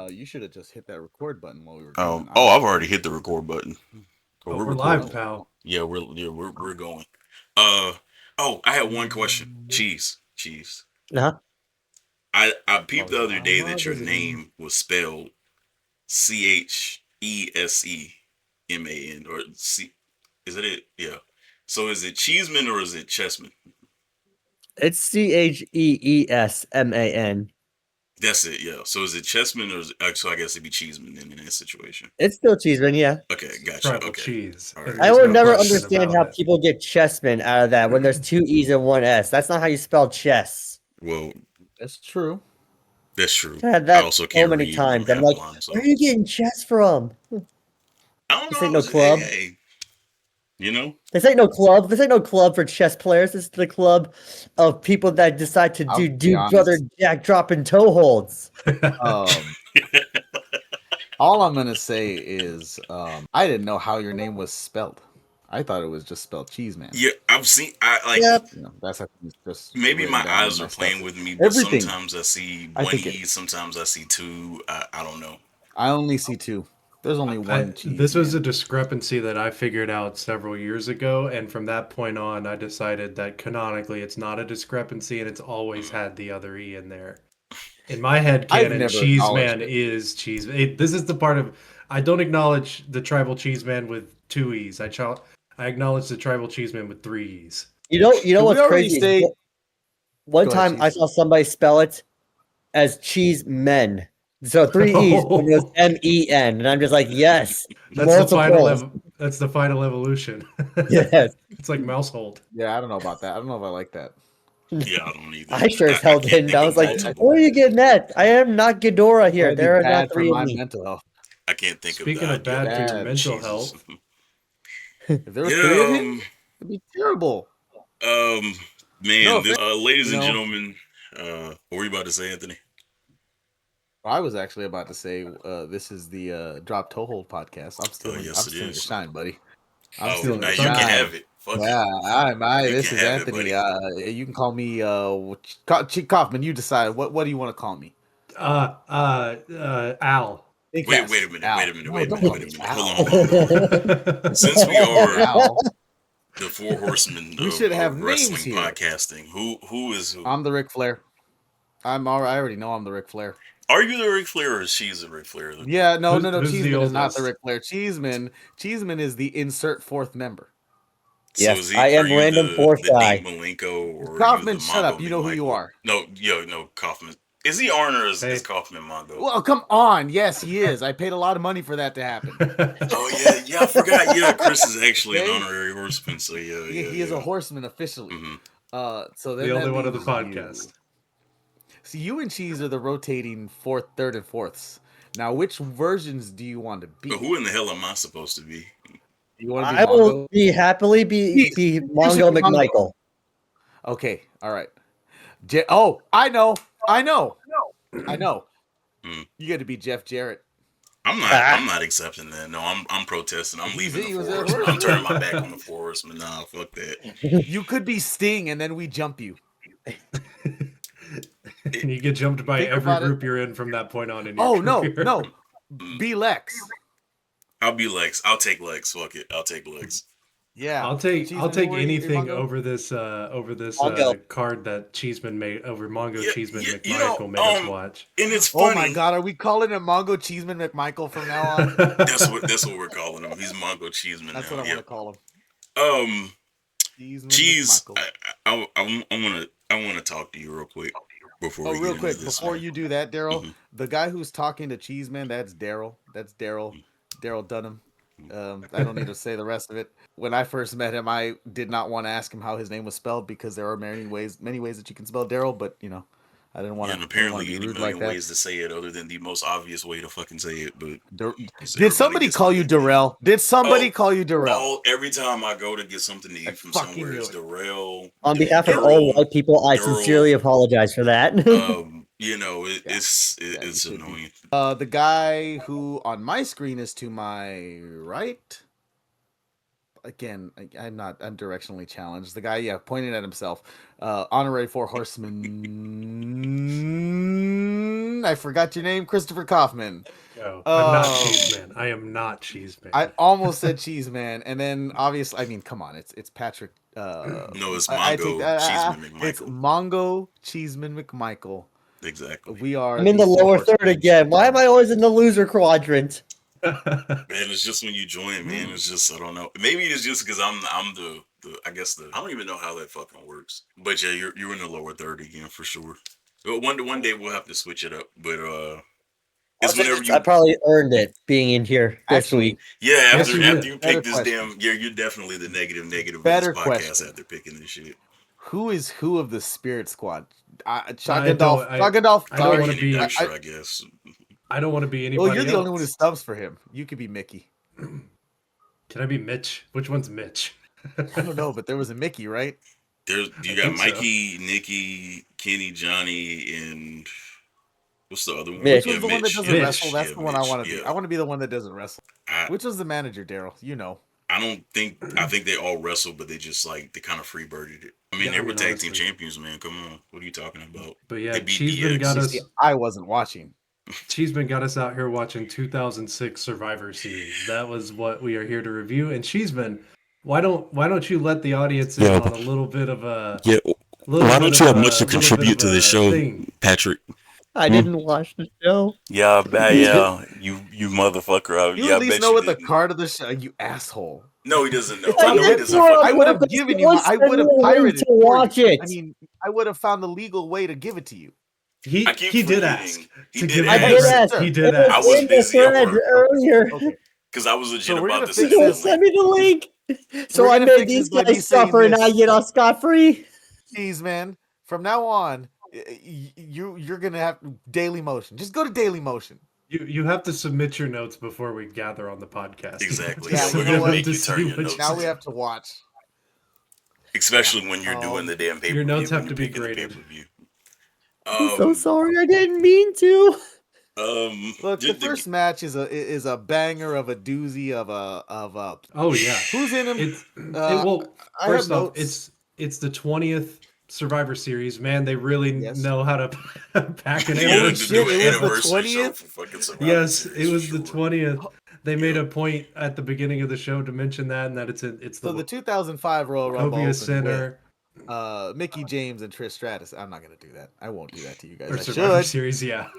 You should have just hit that record button while we were going. I've already hit the record button. Oh, we're we're recording. live, pal. Yeah, we're going. I had one question. Cheese. Uh-huh. I peeped the other day that your name was spelled Chesseman or C. Is it? Yeah. So is it Cheeseman or is it Chessman? It's Cheesman. That's it. Yeah. So is it Chessman or so I guess it'd be Cheeseman then in that situation. It's still Cheeseman, yeah. Okay, gotcha. Tribal Okay. cheese. All right. I will never question understand about how it. people get Chessman out of that when there's two E's and one S. That's not how you spell chess. Well, That's true. that's true. I had I that also so can't many read times. half I'm like, line, so. where are you getting chess from? I don't This know. ain't no club. Hey, you know? This ain't no club. This ain't no club for chess players. This is the club of people that decide to I'll do be honest. brother jack dropping toe holds. All I'm gonna say is, I didn't know how your name was spelled. I thought it was just spelled Cheeseman. Yeah, I've seen. I like. Yep. You know, that's how it's just Maybe written my down eyes in are my playing stuff. with me, but Everything. sometimes I see I one think E, sometimes I see two. I don't know. I only see two. There's only one Cheeseman. This was a discrepancy that I figured out several years ago, and from that point on, I decided that canonically it's not a discrepancy, and it's always had the other E in there. In my head I've canon, never acknowledged Cheeseman it. is Cheeseman. This is the part of I don't acknowledge the tribal Cheeseman with two E's. I acknowledge the tribal Cheeseman with three E's. You know Did what's we already crazy? say- One Go ahead, time I Cheese. saw somebody spell it as cheese men. So three E's, and it was MEN, and I'm just like, yes, That's the final. multiples. That's the final evolution. Yes, It's like Mousehold. Yeah, I don't know about that. I don't know if I like that. Yeah, I don't either. I sure as hell can't didn't. think I of was like, multiple. where are you getting that? I am not Ghidorah here. That'd be There are bad not for three of my me. mental health. I can't think Speaking of of the idea bad for Bad. your mental cheeses. health, If there was Yeah, three of him, it'd be terrible. man, No this, ladies and No. gentlemen, what were you about to say, Anthony? I was actually about to say, this is the Drop Toe Hold podcast. I'm stealing, yes, I'm it stealing your is. shine, buddy. I'm Oh, stealing now your you shine. can have it. Fuck Yeah, it. You this can is have it, Anthony. buddy. You can call me Chick Kaufman. You decide. What do you want to call me? Al. Think Wait fast. a minute. Al. Wait a minute. No, Wait a don't minute. call Wait a me minute. Al. Hold on. Since we are Al. the four horsemen We of, should have of names wrestling here. podcasting, who is who? I'm the Ric Flair. I already know I'm the Ric Flair. Are you the Ric Flair or is she the Ric Flair? Yeah, no. Who's the Cheeseman is not the oldest? Ric Flair. Cheeseman is the insert fourth member. So Yes, is he? I am Are you random fourth the guy. Dean Malenko or are Kaufman, you the shut Mongo up. You know who you McMichael? are. No, Kaufman. Is he Arn or is Hey. Kaufman Mongo? Well, come on. Yes, he is. I paid a lot of money for that to happen. Oh yeah, I forgot. Yeah, Chris is actually an Okay. honorary horseman. So yeah. He is a horseman officially. Mhm. So then The that only one of the leaves you. podcast. See, you and Cheese are the rotating fourth, third, and fourths. Now, which versions do you want to be? But who in the hell am I supposed to be? You want to be I will Mongo? be happily be should be Mongo Mongo. McMichael. Okay, all right. Oh, I know. Hmm. You got to be Jeff Jarrett. I'm not accepting that. No, I'm protesting. I'm leaving He the was four a horsemen. I'm horseman. turning my back on the four horsemen. Nah, fuck that. You could be Sting, and then we jump you. And you get jumped by Think every about it. group you're in from that point on in your Oh no, career. no. Be Lex. I'll be Lex. I'll take Lex. Fuck it. I'll take Lex. Yeah. I'll take Cheeseman, take who are you, anything Mongo? over this Mongo. card that Cheeseman made over Mongo Yeah, Cheeseman yeah, McMichael made us watch. And it's Oh funny. my God, are we calling him Mongo Cheeseman McMichael from now on? That's what we're calling him. He's Mongo Cheeseman That's now. what I want to call him. Cheeseman Cheese. McMichael. I want to talk to you real quick before Oh, we real get quick, into this. before man. you do that, Darrell, Mhm. the guy who's talking to Cheeseman, that's Darrell. That's Darrell. Darrell Dunham. I don't need to say the rest of it. When I first met him, I did not want to ask him how his name was spelled because there are many ways that you can spell Darrell, but you know, I didn't want Yeah, to. and apparently be 80 rude million like that. ways to say it other than the most obvious way to fucking say it. But Did somebody call you Darrell? Did somebody call you Darrell? Every time I go to get something to eat from fucking somewhere, knew it's it. Darrell. On behalf of Darrell, all white people, I Darrell, sincerely apologize for that. you know, it's you should be. annoying. The guy who on my screen is to my right. again, I'm directionally challenged. The guy, yeah, pointing at himself. Honorary 4 Horsemen. I forgot your name, Christopher Kaufman. No, I'm not Oh, Cheeseman. I am not Cheeseman. I almost said Cheese Man, and then obviously, I mean, come on, it's Patrick. No, it's I take Mongo that. Cheeseman It's McMichael. Mongo Cheeseman McMichael. Exactly. We are. I'm in the four lower third Horsemen. again. Why am I always in the loser quadrant? Man, it's just when you join, man. It's just I don't know. Maybe it's just because I'm the I guess the I don't even know how that fucking works. But yeah, you're in the lower third again for sure. But one day we'll have to switch it up. But it's whenever I you probably earned it being in here this Actually, week. yeah Yes, after you after did. you Better pick this question. damn you're definitely the negative of Better this podcast question. after picking this shit. Who is who of the Spirit Squad? I Shotgun don't- Dolph. I- Shotgun Dolph. I don't sorry. wanna Kenny be- Dykstra, I guess. I don't want to be Well, anybody you're the only one who else. subs for him. You could be Mickey. Can I be Mitch? Which one's Mitch? I don't know, but there was a Mickey, right? There's you I got think so. Mikey, Nikki, Kenny, Johnny, and what's the other one? Mitch. Which one's the one that Mitch. doesn't Mitch. wrestle? That's Yeah, the one I Mitch, want to be. yeah. I want to be the one that doesn't wrestle. I Which was the manager, Darrell? You know. I think they all wrestle, but they just like they kind of freebirded it. I mean, Yeah, they I were mean, tag team honestly. champions, man. Come on, what are you talking about? But yeah, They beat Cheeseman DX. got us. See, I wasn't watching. Cheeseman got us out here watching 2006 Survivor Series. That was what we are here to review. And Cheeseman, why don't you let the audience in Yeah. on a little bit of a Yeah, little why bit don't you of have a- much to little bit contribute of to the a show, thing? Patrick? I didn't watch the show. Yeah, yeah, you motherfucker. You Yeah, at I least bet know you what the didn't. card of the show. You asshole. No, he doesn't know. If I I know he get doesn't. more I on would have purpose, given you. don't I send would me have a link pirated to for watch you. it. I mean, I would have found the legal way to give it to you. He I keep did forgetting. ask He to did give I him did credit. ask. Sir. He It did I ask. was in the busy at thread work. earlier. Okay. Because I was legit So we're about gonna to fix send You you will the this. send link. me the link. So We're I gonna made fix these this by me guys saying suffer and I this. get off scot free. Jeez, man. From now on, you're gonna have Daily Motion. Just go to Daily Motion. You have to submit your notes before we gather on the podcast. Exactly. Yeah, Yeah, you we're know gonna what? make you turn your notes. Now we have to watch. Especially when you're doing the damn pay per view. Your notes have to be graded. Pay-per-view. I'm so sorry. I didn't mean to. Look, the first match is a banger of a doozy of a. Oh yeah. Who's in him? It's Uh, well. I First have off, notes. it's the 20th Survivor Series. Man, they really Yes. know how to pack an Yeah, Holy to anniversary. shit, do an it was the anniversary show 20th? for fucking Survivor Yes, Series, it was for the sure. 20th. They made Yeah. a point at the beginning of the show to mention that, and that it's So the the 2005 Royal Rumble Wachovia opened Center with Micki James and Trish Stratus. I'm not gonna do that. I won't do that to you guys. or I Survivor should. Series. Yeah,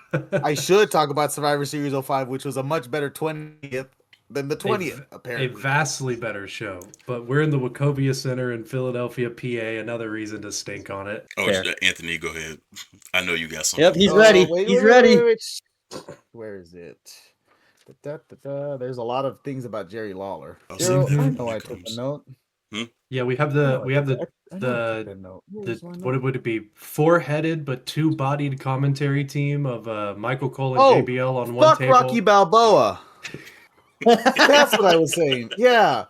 I should talk about Survivor Series 05, which was a much better 20th than the 20th, a apparently. vastly better show. But we're in the Wachovia Center in Philadelphia, PA. Another reason to stink on it. Oh, Fair. Anthony, go ahead. I know you got something. Yep, he's ready. He's ready. Where is it? There's a lot of things about Jerry Lawler. I'll Daryl, save that I when know he I took comes. a note. Yeah, we have the what would it be? Four-headed but two-bodied commentary team of Michael Cole and Oh, JBL on one Fuck table. Rocky Balboa. That's what I was saying. Yeah.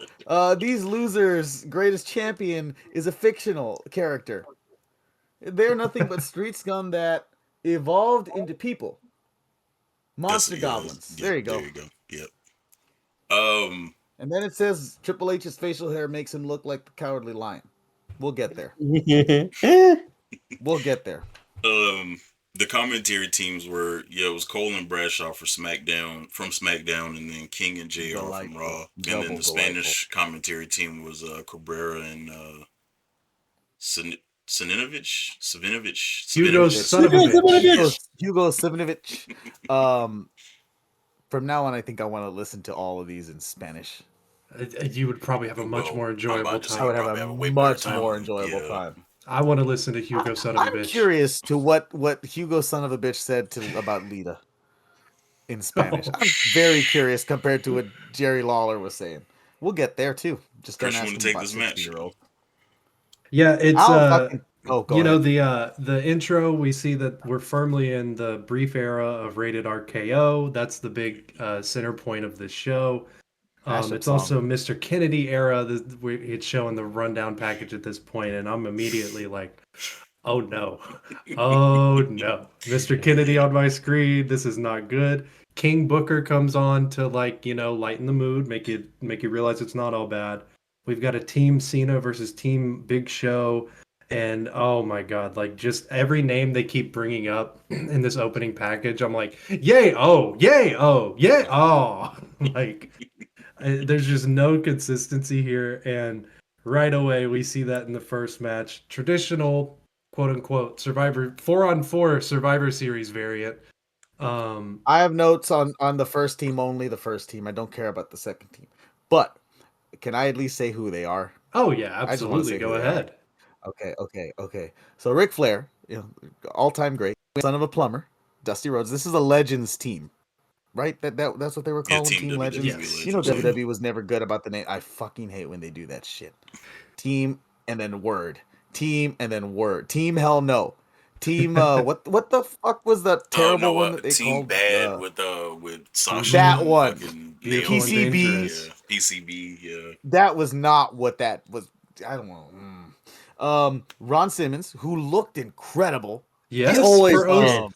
These losers' greatest champion is a fictional character. They're nothing but street scum that evolved into people. Monster goblins. Yeah, There you go. There you go. Yep. And then it says Triple H's facial hair makes him look like the Cowardly Lion. We'll get there. We'll get there. The commentary teams were it was Cole and Bradshaw from SmackDown, and then King and JR from Raw, and then the Spanish commentary team was Cabrera and Savinovich. Hugo son of a bitch. Hugo Savinovich. From now on, I think I want to listen to all of these in Spanish. You would probably have a much more enjoyable time. I would have a much more enjoyable time. I want to listen to Hugo son of a bitch. I'm curious to what Hugo son of a bitch said about Lita in Spanish. I'm very curious compared to what Jerry Lawler was saying. We'll get there too. Just don't Chris, ask you him wanna take about this match? 60-year-old. Yeah, it's Go you know ahead. the intro. We see that we're firmly in the brief era of Rated-RKO. That's the big center point of this show. It's also Mr. Kennedy era. It's showing the rundown package at this point, and I'm immediately like, oh no, oh no, Mr. Kennedy on my screen. This is not good. King Booker comes on to lighten the mood, make you realize it's not all bad. We've got a Team Cena versus Team Big Show. And oh my God, like just every name they keep bringing up in this opening package, I'm like, yay, oh, yay, oh, yay, oh. Like, there's just no consistency here. And right away, we see that in the first match. Traditional, quote unquote, Survivor 4-on-4 Survivor Series variant. I have notes on the first team only. The first team. I don't care about the second team. But can I at least say who they are? Oh yeah, I just want to absolutely. say Go who they are. ahead. Okay. So Ric Flair, all-time great, son of a plumber, Dusty Rhodes. This is a Legends team, right? That's what they were calling Team Legends. Yes. You know, WWE was never good about the name. I fucking hate when they do that shit. Team and then word. Team and then word. Team hell no. Team what the fuck was that terrible one that they Team called? Bad with Sasha. That and one. fucking Beautiful and PCB. Dangerous. Yeah, PCB. Yeah. That was not what that was. I don't know. Ron Simmons, who looked incredible. Yes, He always for O's. did.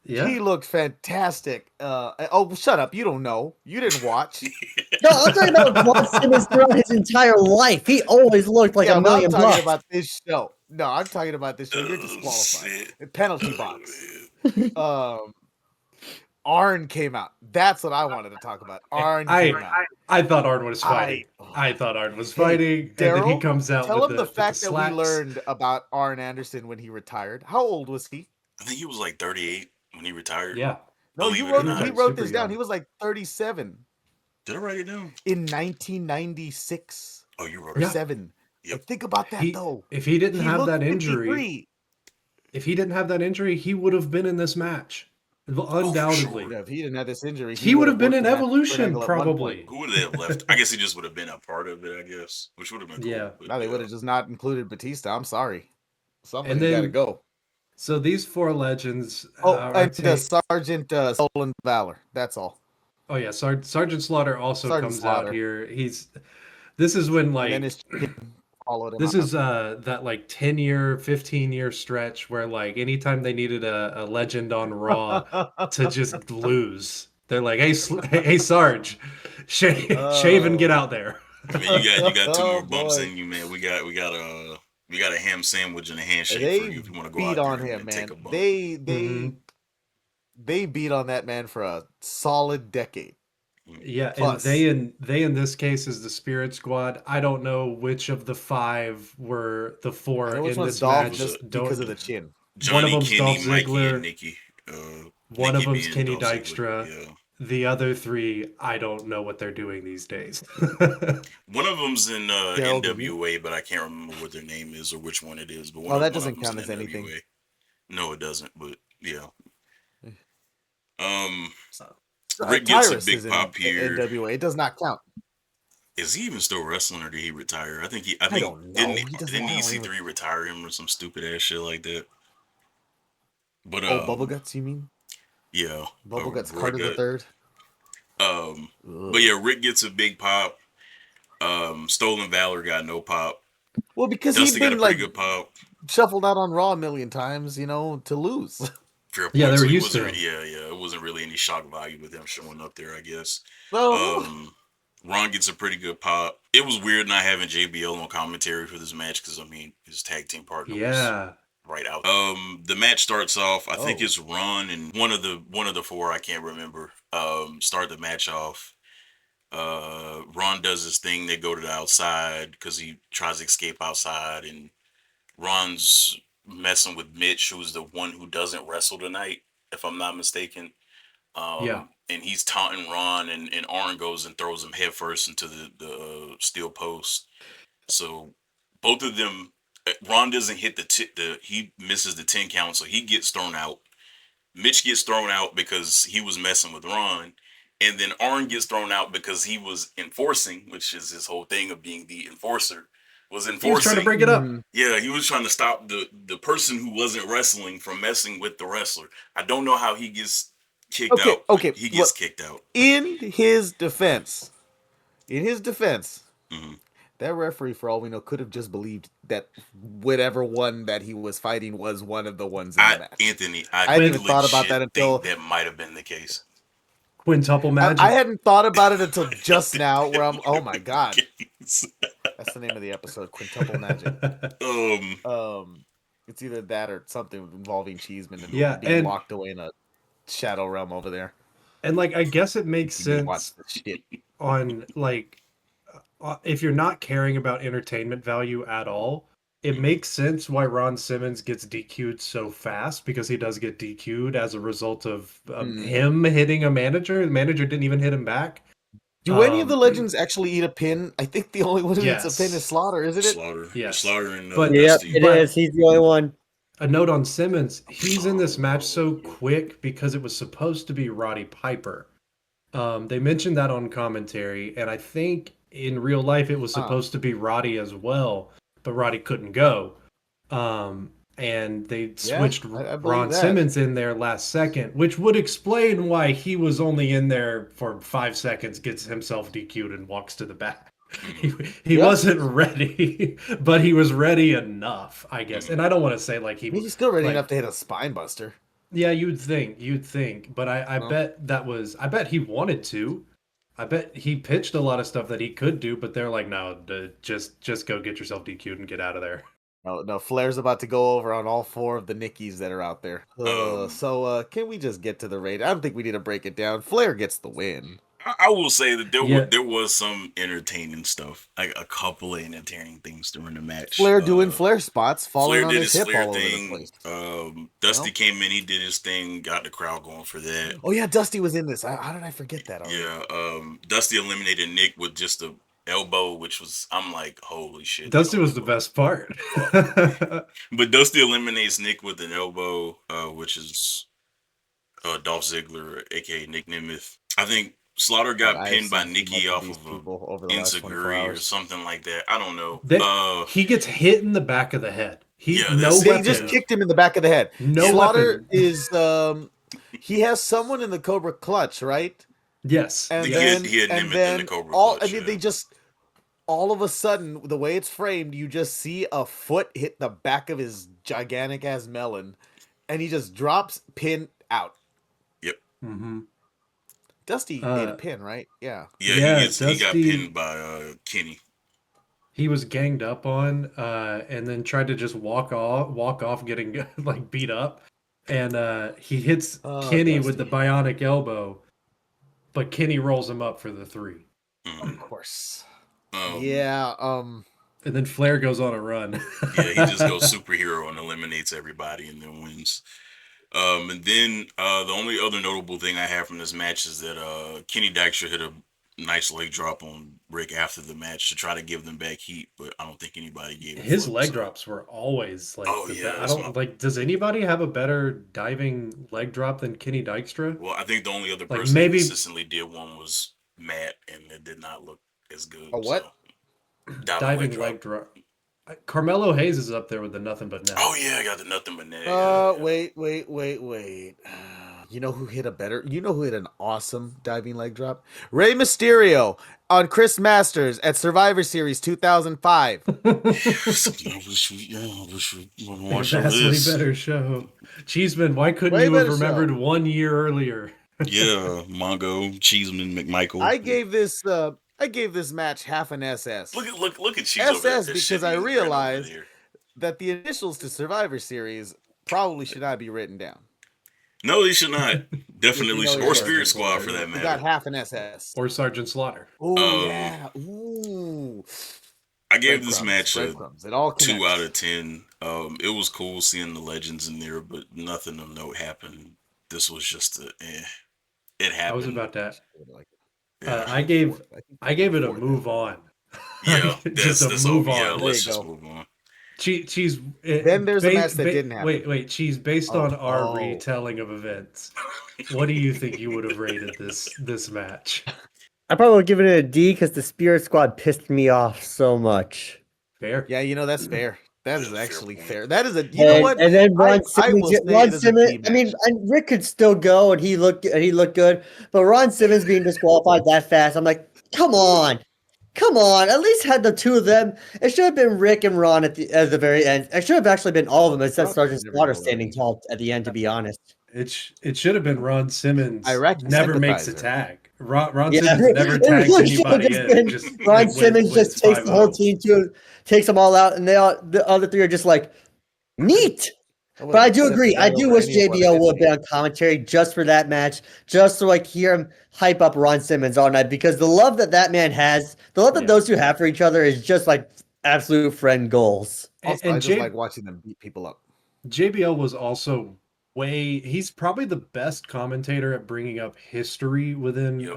Yeah. He looked fantastic. Oh, shut up! You don't know. You didn't watch. No, I'm talking about Ron Simmons throughout his entire life. He always looked like Yeah, a but I'm million talking bucks. about this show. No, I'm talking about this show. You're Oh, disqualified. shit. Penalty box. Arn came out. That's what I wanted to talk about. Arn came out. I thought Arn was fighting. I thought Arn was fighting, and then he Darrell, comes out tell with him the the fact that we slacks. learned about Arn Anderson when he retired. How old was he? I think he was like 38 when he retired. Yeah. No, Believe he it or wrote not. he wrote Super this down. young. He was like 37 Did I write it down? in 1996 Oh, you wrote or it. Yeah. 7. Yep. Like, think about that though. If he didn't He have looked that injury, 53. he would have been in this match. Undoubtedly. sure. Yeah, if he didn't have this injury, He would have been worked in for Matt Evolution, Bernagel at one probably. point. Who would they have left? I guess he just would have been a part of it, I guess, which would have been cool. Yeah. But No, they would have just not included Batista. I'm sorry. Somebody's then- got to go. So these four legends are And Sergeant Stolen Valor. That's all. Oh yeah, Sergeant Slaughter also Sergeant comes Slaughter. out here. This is when And like then his kid followed him. this out. is that like 10-year, 15-year stretch where like anytime they needed a legend on Raw to just lose, they're like, hey Sarge, shave and get out there. I mean, you got two Oh, more bumps boy. in you, man. We got a ham sandwich and a handshake They for you if you want to go beat out on there him, and man. take a bump. They beat on that man for a solid decade. Yeah, Plus. and they in this case is the Spirit Squad. I don't know which of the 5 were the 4 I know which in one's this Dolph match. just because of the chin. One of Johnny, them's Kenny, Dolph Mikey, Ziggler. and Nikki. One Nikki of them's being Kenny Dolph Dykstra. Ziggler, yeah. The other 3, I don't know what they're doing these days. One of them's in Darrell, did you? NWA, but I can't remember what their name is or which one it is. But Oh, that one doesn't of them's count in as anything. NWA. No, it doesn't. But yeah. Uh, Rick gets a Tyrus big is in pop here. NWA. It does not count. Is he even still wrestling or did he retire? I think I don't know. He doesn't- didn't I don't EC3 retire him or some stupid ass shit like that? But Oh, Bubble Guts, you mean? yeah, Bubble Guts Rick Carter the got- Third. But yeah, Rick gets a big pop. Stolen Valor got no pop. Well, because Dusty he'd got a been pretty like good pop. shuffled out on Raw a million times, to lose. Fair Yeah, point. they were he used to wasn't- him. Yeah. It wasn't really any shock value with him showing up there, I guess. So Ron gets a pretty good pop. It was weird not having JBL on commentary for this match because his tag team partner was right out. The match starts off. I think it's Ron and one of the 4. I can't remember. Start the match off. Ron does his thing. They go to the outside because he tries to escape outside, and Ron's messing with Mitch, who's the one who doesn't wrestle tonight, if I'm not mistaken. And he's taunting Ron, and Arn goes and throws him headfirst into the steel post. So both of them, Ron doesn't hit he misses the 10 count, so he gets thrown out. Mitch gets thrown out because he was messing with Ron. And then Arn gets thrown out because he was enforcing, which is his whole thing of being the enforcer. He was trying to break it up. Yeah, he was trying to stop the person who wasn't wrestling from messing with the wrestler. I don't know how he gets kicked out. Okay. He gets kicked out. In his defense, Mhm. that referee, for all we know, could have just believed that whatever one that he was fighting was one of the ones in the match. Anthony, I hadn't even thought about that until that might have been the case. Quintuple magic. I hadn't thought about it until just now. Where I'm, oh my god, that's the name of the episode, Quintuple Magic. It's either that or something involving Cheeseman and being locked away in a shadow realm over there. And like, I guess it makes sense watch the shit. on like, if you're not caring about entertainment value at all, it makes sense why Ron Simmons gets DQ'd so fast, because he does get DQ'd as a result of him hitting a manager. The manager didn't even hit him back. Do any of the legends actually eat a pin? I think the only one who eats a pin is Slaughter, isn't it? Slaughter. Yes. Slaughter and Dusty. It is. He's the only one. A note on Simmons, he's in this match so quick because it was supposed to be Roddy Piper. They mentioned that on commentary, and I think in real life it was supposed to be Roddy as well, but Roddy couldn't go. And they switched Ron Simmons in there last second, which would explain why he was only in there for 5 seconds, gets himself DQ'd, and walks to the back. He wasn't ready, but he was ready enough, I guess. And I don't want to say like he's still ready enough to hit a spine buster. Yeah, you'd think, but I bet he wanted to. I bet he pitched a lot of stuff that he could do, but they're like, no, just go get yourself DQ'd and get out of there. No, Flair's about to go over on all 4 of the Nickies that are out there. So can we just get to the raid? I don't think we need to break it down. Flair gets the win. I will say that there was some entertaining stuff, like a couple of entertaining things during the match. Flair doing Flair spots, falling Flair on did his his hip Flair all thing. over the place. Dusty came in, he did his thing, got the crowd going for that. Oh yeah, Dusty was in this. How did I forget that already? Yeah, Dusty eliminated Nick with just a elbow, which was, I'm like, holy shit. Dusty was the best part. But Dusty eliminates Nick with an elbow, which is Dolph Ziggler, aka Nick Nemeth. I think Slaughter got pinned by Nikki off of a Enziguri or something like that. I don't know. He gets hit in the back of the head. They just kicked him in the back of the head. Slaughter weapon. is he has someone in the Cobra Clutch, right? Yes. And then in the Cobra Clutch, they just all of a sudden, the way it's framed, you just see a foot hit the back of his gigantic ass melon, and he just drops, pin, out. Yep. Mm-hmm. Dusty ate a pin, right? Yeah. Yeah, he got pinned by Kenny. He was ganged up on, and then tried to just walk off, getting like beat up, and he hits Kenny with the bionic elbow, but Kenny rolls him up for the 3. Of course. And then Flair goes on a run. Yeah, he just goes superhero and eliminates everybody and then wins. And then the only other notable thing I have from this match is that Kenny Dykstra hit a nice leg drop on Rick after the match to try to give them back heat, but I don't think anybody gave it. His leg drops were always like, I don't like. Does anybody have a better diving leg drop than Kenny Dykstra? Well, I think the only other person that consistently did one was Matt, and it did not look as good. A what? So, diving leg drop. Carmelo Hayes is up there with the nothing but net. Oh yeah, I got the nothing but net. Wait. You know who hit an awesome diving leg drop? Rey Mysterio on Chris Masters at Survivor Series 2005. Vastly better show. Cheeseman, why couldn't you have remembered 1 year earlier? Yeah, Mongo, Cheeseman, McMichael. I gave this match half an SS. Look at Cheese SS because I realized that the initials to Survivor Series probably should not be written down. No, they should not. Definitely should. Or Spirit Squad for that matter. You got half an SS. Or Sergeant Slaughter. Oh, yeah. Ooh. I gave this match a 2 out of 10. It was cool seeing the legends in there, but nothing of note happened. This was just it happened. I was about that. I gave it a move on. Yeah, just a move on. Yeah, let's just move on. Then there's a match that didn't happen. Wait, Cheese, based on our retelling of events, what do you think you would have rated this match? I probably would give it a D because the Spirit Squad pissed me off so much. Fair. Yeah, that's fair. That is actually fair. That is know what? And then Ron Simmons. I mean, Rick could still go, and he looked good. But Ron Simmons being disqualified that fast, I'm like, come on. At least had the 2 of them. It should have been Rick and Ron at the very end. It should have actually been all of them, except Sergeant Slaughter standing tall at the end. To be honest, It should have been Ron Simmons. Iraqi Never makes a sympathizer. tag. Ron Simmons never tags really should have anybody just in. been Just Ron Simmons just takes the whole 5-0. team takes them all out, and the other three are just like, neat. But I do agree. I do wish JBL would have been on commentary just for that match, just so I could hear him hype up Ron Simmons all night, because the love that man has, the love that those two have for each other is just like absolute friend goals. Also, I just like watching them beat people up. JBL was also he's probably the best commentator at bringing up history within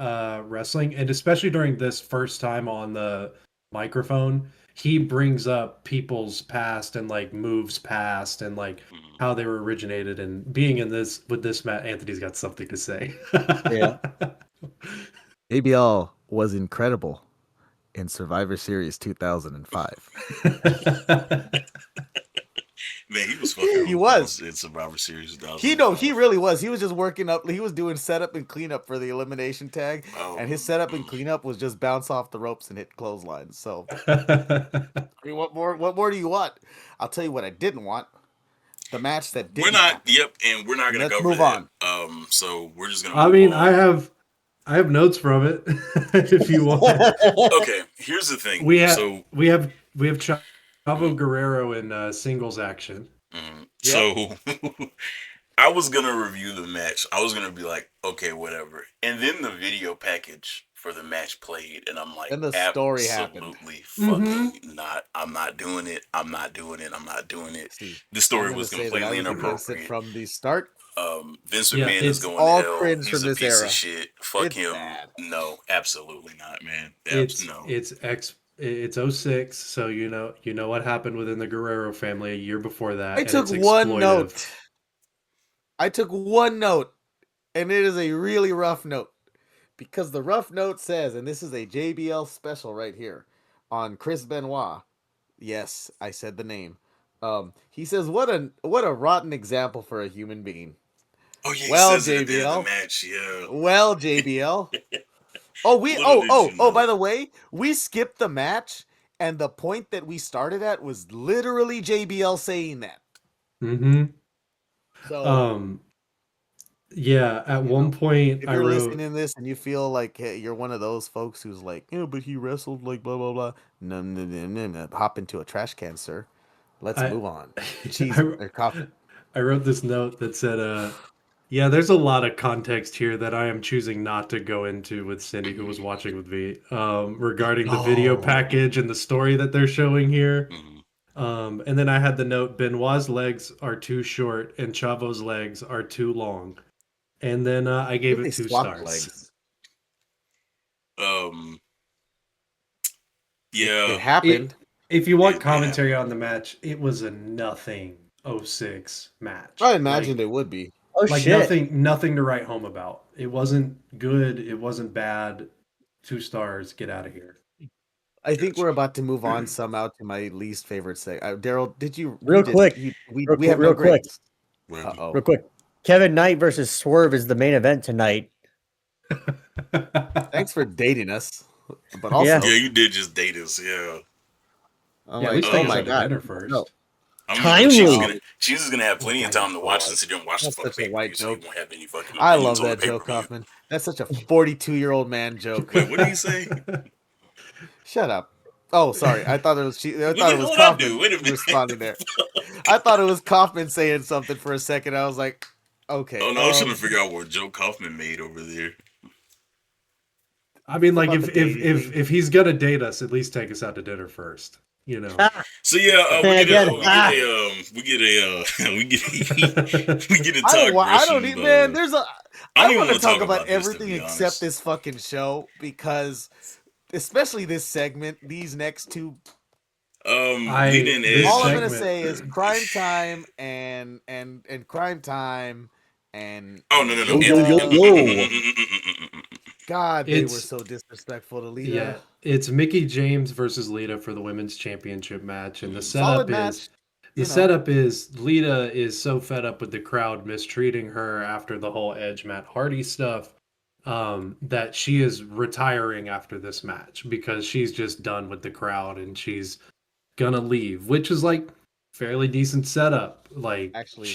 wrestling, and especially during this first time on the microphone, he brings up people's past and like moves past and like how they were originated, and being in this with this Matt Anthony's got something to say. Yeah. JBL was incredible in Survivor Series 2005. Man, he was fucking. He was in Survivor Series. He really was. He was just working up. He was doing setup and cleanup for the elimination tag, and his setup and cleanup was just bounce off the ropes and hit clotheslines. So, I mean, what more do you want? I'll tell you what I didn't want. The match that didn't. We're not. Yep, and we're not going to cover move that. on. So we're just going to. I mean, on. I have notes from it. If you want. Okay, here's the thing. We have Chavo Guerrero in singles action. Yep. So I was gonna review the match. I was gonna be like, okay, whatever. And then the video package for the match played, and I'm like, and the story happened. Fucking not. I'm not doing it. I'm not doing it. I'm not doing it. See, the story was completely inappropriate from the start. Vince McMahon is going all to hell. Cringe He's from a this piece era. of shit. Fuck it's him. Bad. No, absolutely not, man. It's 06, so you know what happened within the Guerrero family a year before that. I took one note. And it is a really rough note, because the rough note says, and this is a JBL special right here on Chris Benoit. Yes, I said the name. He says, "What a rotten example for a human being." Oh yeah, well, JBL. At the end of the match, yeah. Well, JBL. By the way, we skipped the match, and the point that we started at was literally JBL saying that. Mm-hmm. So, yeah, at one point, if you're listening to this and you feel like you're one of those folks who's like, but he wrestled like blah blah blah. No. Hop into a trash can, sir. Let's move on. Cheese or coffee. I wrote this note that said, yeah, there's a lot of context here that I am choosing not to go into with Cindy, who was watching with me, regarding the video package and the story that they're showing here. And then I had the note, Benoit's legs are too short and Chavo's legs are too long. And then I gave it 2 stars. Legs. Yeah. It happened. If you want commentary on the match, it was a nothing 06 match. I imagined it would be. Nothing to write home about. It wasn't good. It wasn't bad. 2 stars. Get out of here. I think we're about to move on somehow to my least favorite segment. Darrell, did you real quick? We have no grades. Real quick. Kevin Knight versus Swerve is the main event tonight. Thanks for dating us, but also yeah, you did just date us. Yeah. I'm like, oh my god! First. No. Timely. She's gonna have plenty of time to watch and sit there and watch the fucking white joke. So you won't have any fucking. I love that joke, Kaufman. That's such a 42-year-old man joke. Wait, what did he say? Shut up. Oh, sorry. I thought it was Kaufman responding there. I thought it was Kaufman saying something for a second. I was like, okay. Oh no, I was trying to figure out what Joe Kaufman made over there. I mean, like if he's gonna date us, at least take us out to dinner first. You know. So yeah, we get a talk. I don't even, man. I want to talk about everything except this fucking show, because especially this segment, these next two. All I'm gonna say is crime time and crime time and. Oh no. God, they were so disrespectful to Lita. Yeah, it's Micki James versus Lita for the women's championship match, and the setup is Lita is so fed up with the crowd mistreating her after the whole Edge Matt Hardy stuff, that she is retiring after this match because she's just done with the crowd and she's gonna leave, which is like fairly decent setup. Like actually,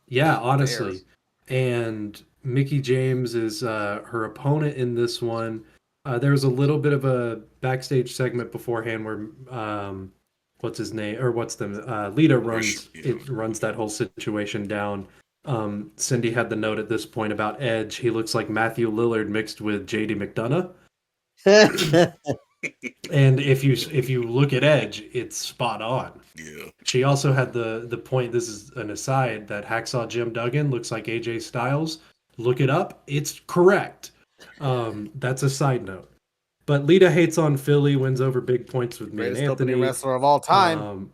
Yeah, 8 honestly. bears. And Micki James is her opponent in this one. There was a little bit of a backstage segment beforehand where what's his name or what's the Lita runs that whole situation down. Cindy had the note at this point about Edge. He looks like Matthew Lillard mixed with JD McDonough. And if you look at Edge, it's spot on. Yeah. She also had the point. This is an aside that Hacksaw Jim Duggan looks like AJ Styles. Look it up. It's correct. That's a side note. But Lita hates on Philly, wins over big points with me and Greatest opening Anthony. wrestler of all time.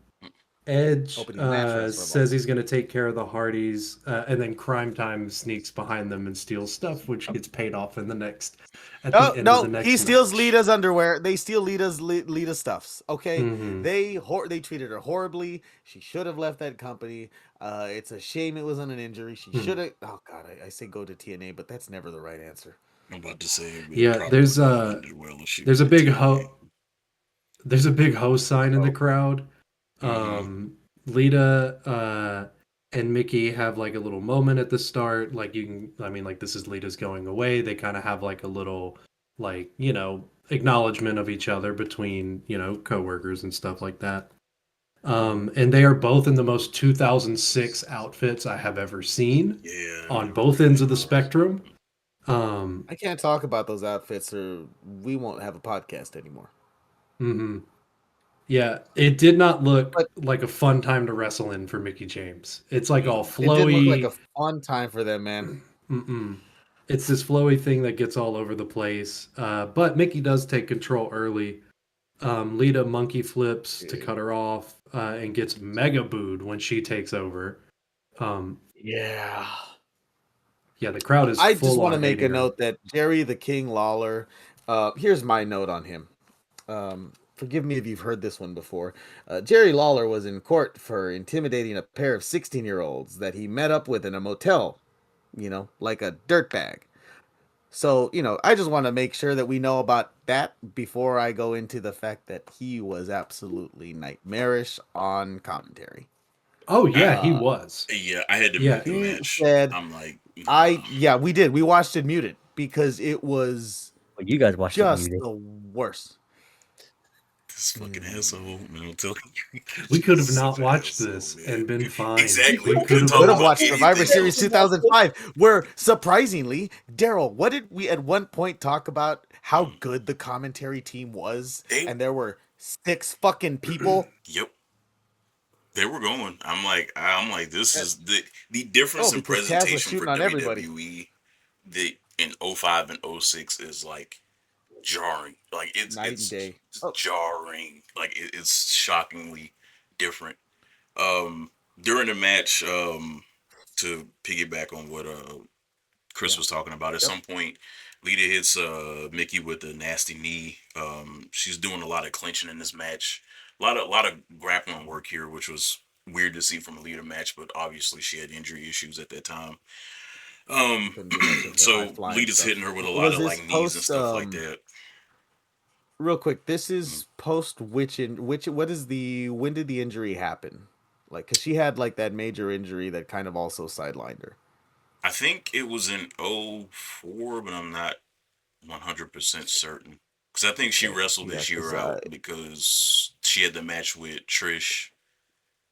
Edge Opening match wrestler of all says time. he's going to take care of the Hardys, and then Crime Time sneaks behind them and steals stuff, which gets paid off in the next. At the end of the next he steals match. Lita's underwear. They steal Lita's stuffs. Okay, Mhm. they treated her horribly. She should have left that company. It's a shame it wasn't an injury. She should have. Oh God, I say go to TNA, but that's never the right answer. I'm about to say it Yeah, probably there's would a have ended well if she there's a went to big TNA. there's a big host sign in the crowd. Mhm. Lita and Micki have like a little moment at the start. Like this is Lita's going away. They kind of have like a little like, acknowledgement of each other between, coworkers and stuff like that. And they are both in the most 2006 outfits I have ever seen Yeah. on both ends of the spectrum. I can't talk about those outfits, or we won't have a podcast anymore. Mhm. Yeah, it did not look But like a fun time to wrestle in for Micki James. It's like all it did look like flowy. a fun time for them, man. It's this flowy thing that gets all over the place. But Micki does take control early. Lita monkey flips to cut her off and gets mega booed when she takes over. Yeah. Yeah, the crowd is I just want to on make a hating her. note that Jerry the King Lawler. Here's my note on him. Forgive me if you've heard this one before. Jerry Lawler was in court for intimidating a pair of 16-year-olds that he met up with in a motel, like a dirtbag. So, I just want to make sure that we know about that before I go into the fact that he was absolutely nightmarish on commentary. Oh, yeah, he was. Yeah, I had to Yeah. mute the He match. said, I'm like, nah. we did. We watched it muted because it was Well, you guys watched just it muted. the worst. This fucking asshole, man, I'm telling you. We could have Such not an watched asshole, this man. and been fine. Exactly. We We could couldn't have Could talk have about watched Survivor anything Series else. 2005, where surprisingly, Darrell, what did we at one point talk about how good the commentary team was, and there were 6 fucking people. Yep. They were going. I'm like, this is the difference in Because Taz was presentation for shooting on everybody. WWE. In 05 and 06 is like jarring. Like it's Night and day. jarring. Like it's shockingly different. During the match, to piggyback on what Chris was talking about, at some point Lita hits Micki with a nasty knee. She's doing a lot of clinching in this match. A lot of grappling work here, which was weird to see from a Lita match, but obviously she had injury issues at that time. So Lita's hitting her with a lot of like knees and stuff like that. Real quick, this is post when did the injury happen? Like, cause she had like that major injury that kind of also sidelined her. I think it was in 04, but I'm not 100% certain. Because I think she wrestled this year out because she had the match with Trish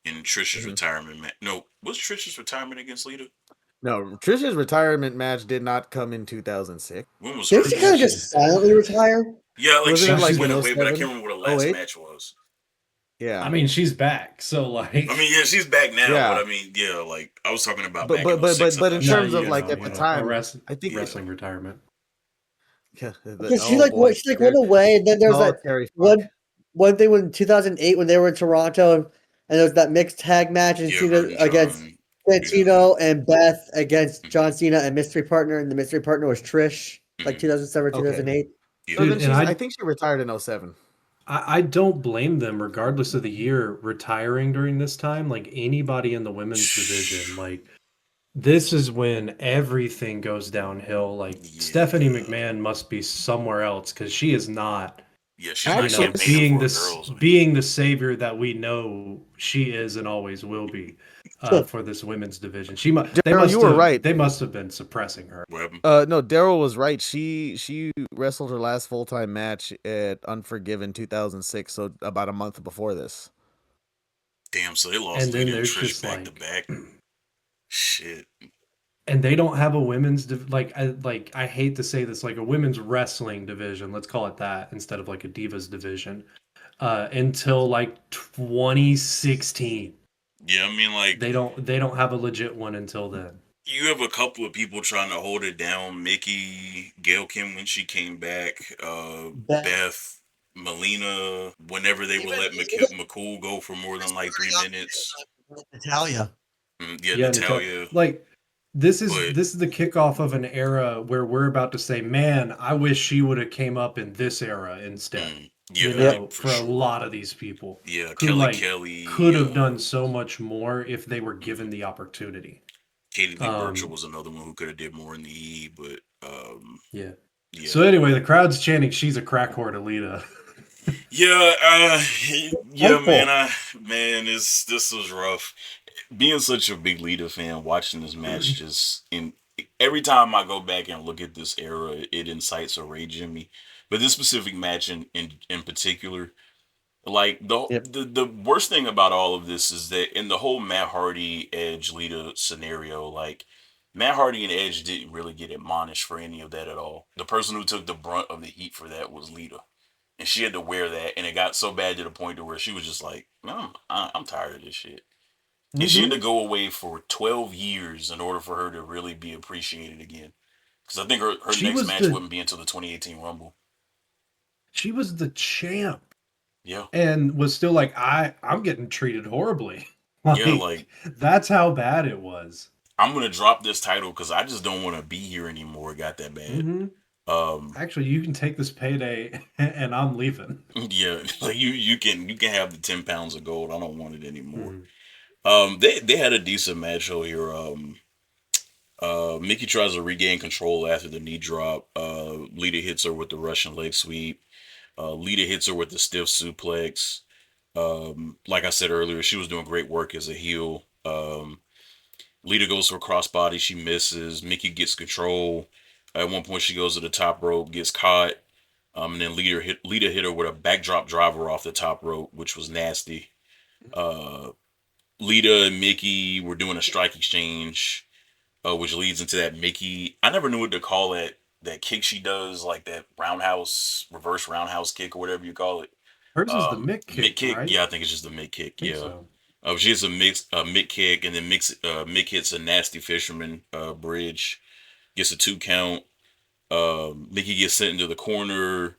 in Trish's retirement match. No, was Trish's retirement against Lita? No, Trish's retirement match did not come in 2006. When was Did she kind of just silently retire? Yeah, like she like went away, but I can't remember what the last match was. Yeah, I mean, she's back, so like. I mean, yeah, she's back now. Yeah. But I mean, yeah, like I was talking about. But in terms of like at the time, I think wrestling retirement. Yeah, she went away, and then there was that one thing when 2008 when they were in Toronto, and there was that mixed tag match and Cena against Santino and Beth against John Cena and mystery partner, and the mystery partner was Trish, like 2007, 2008. So then I think she retired in 07. I don't blame them, regardless of the year, retiring during this time. Like anybody in the women's division, like this is when everything goes downhill. Like Stephanie McMahon must be somewhere else because she is not. Yeah, she's being the savior that we know she is and always will be. for this women's division. They Daryl, you were right. They must have been suppressing her. No, Darrell was right. She wrestled her last full time match at Unforgiven 2006, so about a month before this. Damn, so they lost Lita and Trish back to back. Shit. And they don't have a women's I hate to say this, like a women's wrestling division, let's call it that, instead of like a divas division, until like 2016. Yeah, I mean, like they don't have a legit one until then. You have a couple of people trying to hold it down. Micki, Gail Kim when she came back, Beth, Melina, whenever they would let McCool go for more than like 3 minutes. Natalia. Yeah, Natalia. Like this is the kickoff of an era where we're about to say, man, I wish she would have came up in this era instead. For a lot of these people. Yeah, who, Kelly could have done so much more if they were given the opportunity. Katie Lee Burchill was another one who could have did more in the E, but yeah. So anyway, the crowd's chanting, "She's a crack whore to Lita." Man, this was rough. Being such a big Lita fan, watching this match every time I go back and look at this era, it incites a rage in me. But this specific match in particular, like the worst thing about all of this is that in the whole Matt Hardy Edge Lita scenario, like Matt Hardy and Edge didn't really get admonished for any of that at all. The person who took the brunt of the heat for that was Lita, and she had to wear that, and it got so bad to the point to where she was just like, I'm tired of this shit. Mm-hmm. And she had to go away for 12 years in order for her to really be appreciated again. Because I think her next match wouldn't be until the 2018 Rumble. She was the champ. Yeah. And was still like, I'm getting treated horribly. That's how bad it was. I'm going to drop this title because I just don't want to be here anymore. It got that bad. Mm-hmm. Actually, you can take this payday and I'm leaving. Yeah. Like you can have the 10 pounds of gold. I don't want it anymore. Mm-hmm. They had a decent match over here. Micki tries to regain control after the knee drop. Lita hits her with the Russian leg sweep. Lita hits her with the stiff suplex. Like I said earlier, she was doing great work as a heel. Lita goes for a crossbody. She misses. Micki gets control. At one point, she goes to the top rope, gets caught. And then Lita hit her with a backdrop driver off the top rope, which was nasty. Lita and Micki were doing a strike exchange, which leads into that Micki. I never knew what to call it. That kick she does, like that reverse roundhouse kick or whatever you call it. Hers is the Mick kick, Mick kick, right? Yeah, I think it's just the Mick kick. Yeah, so. She hits a Mick kick, and then Mick hits a nasty fisherman bridge, gets a 2 count. Micki gets sent into the corner,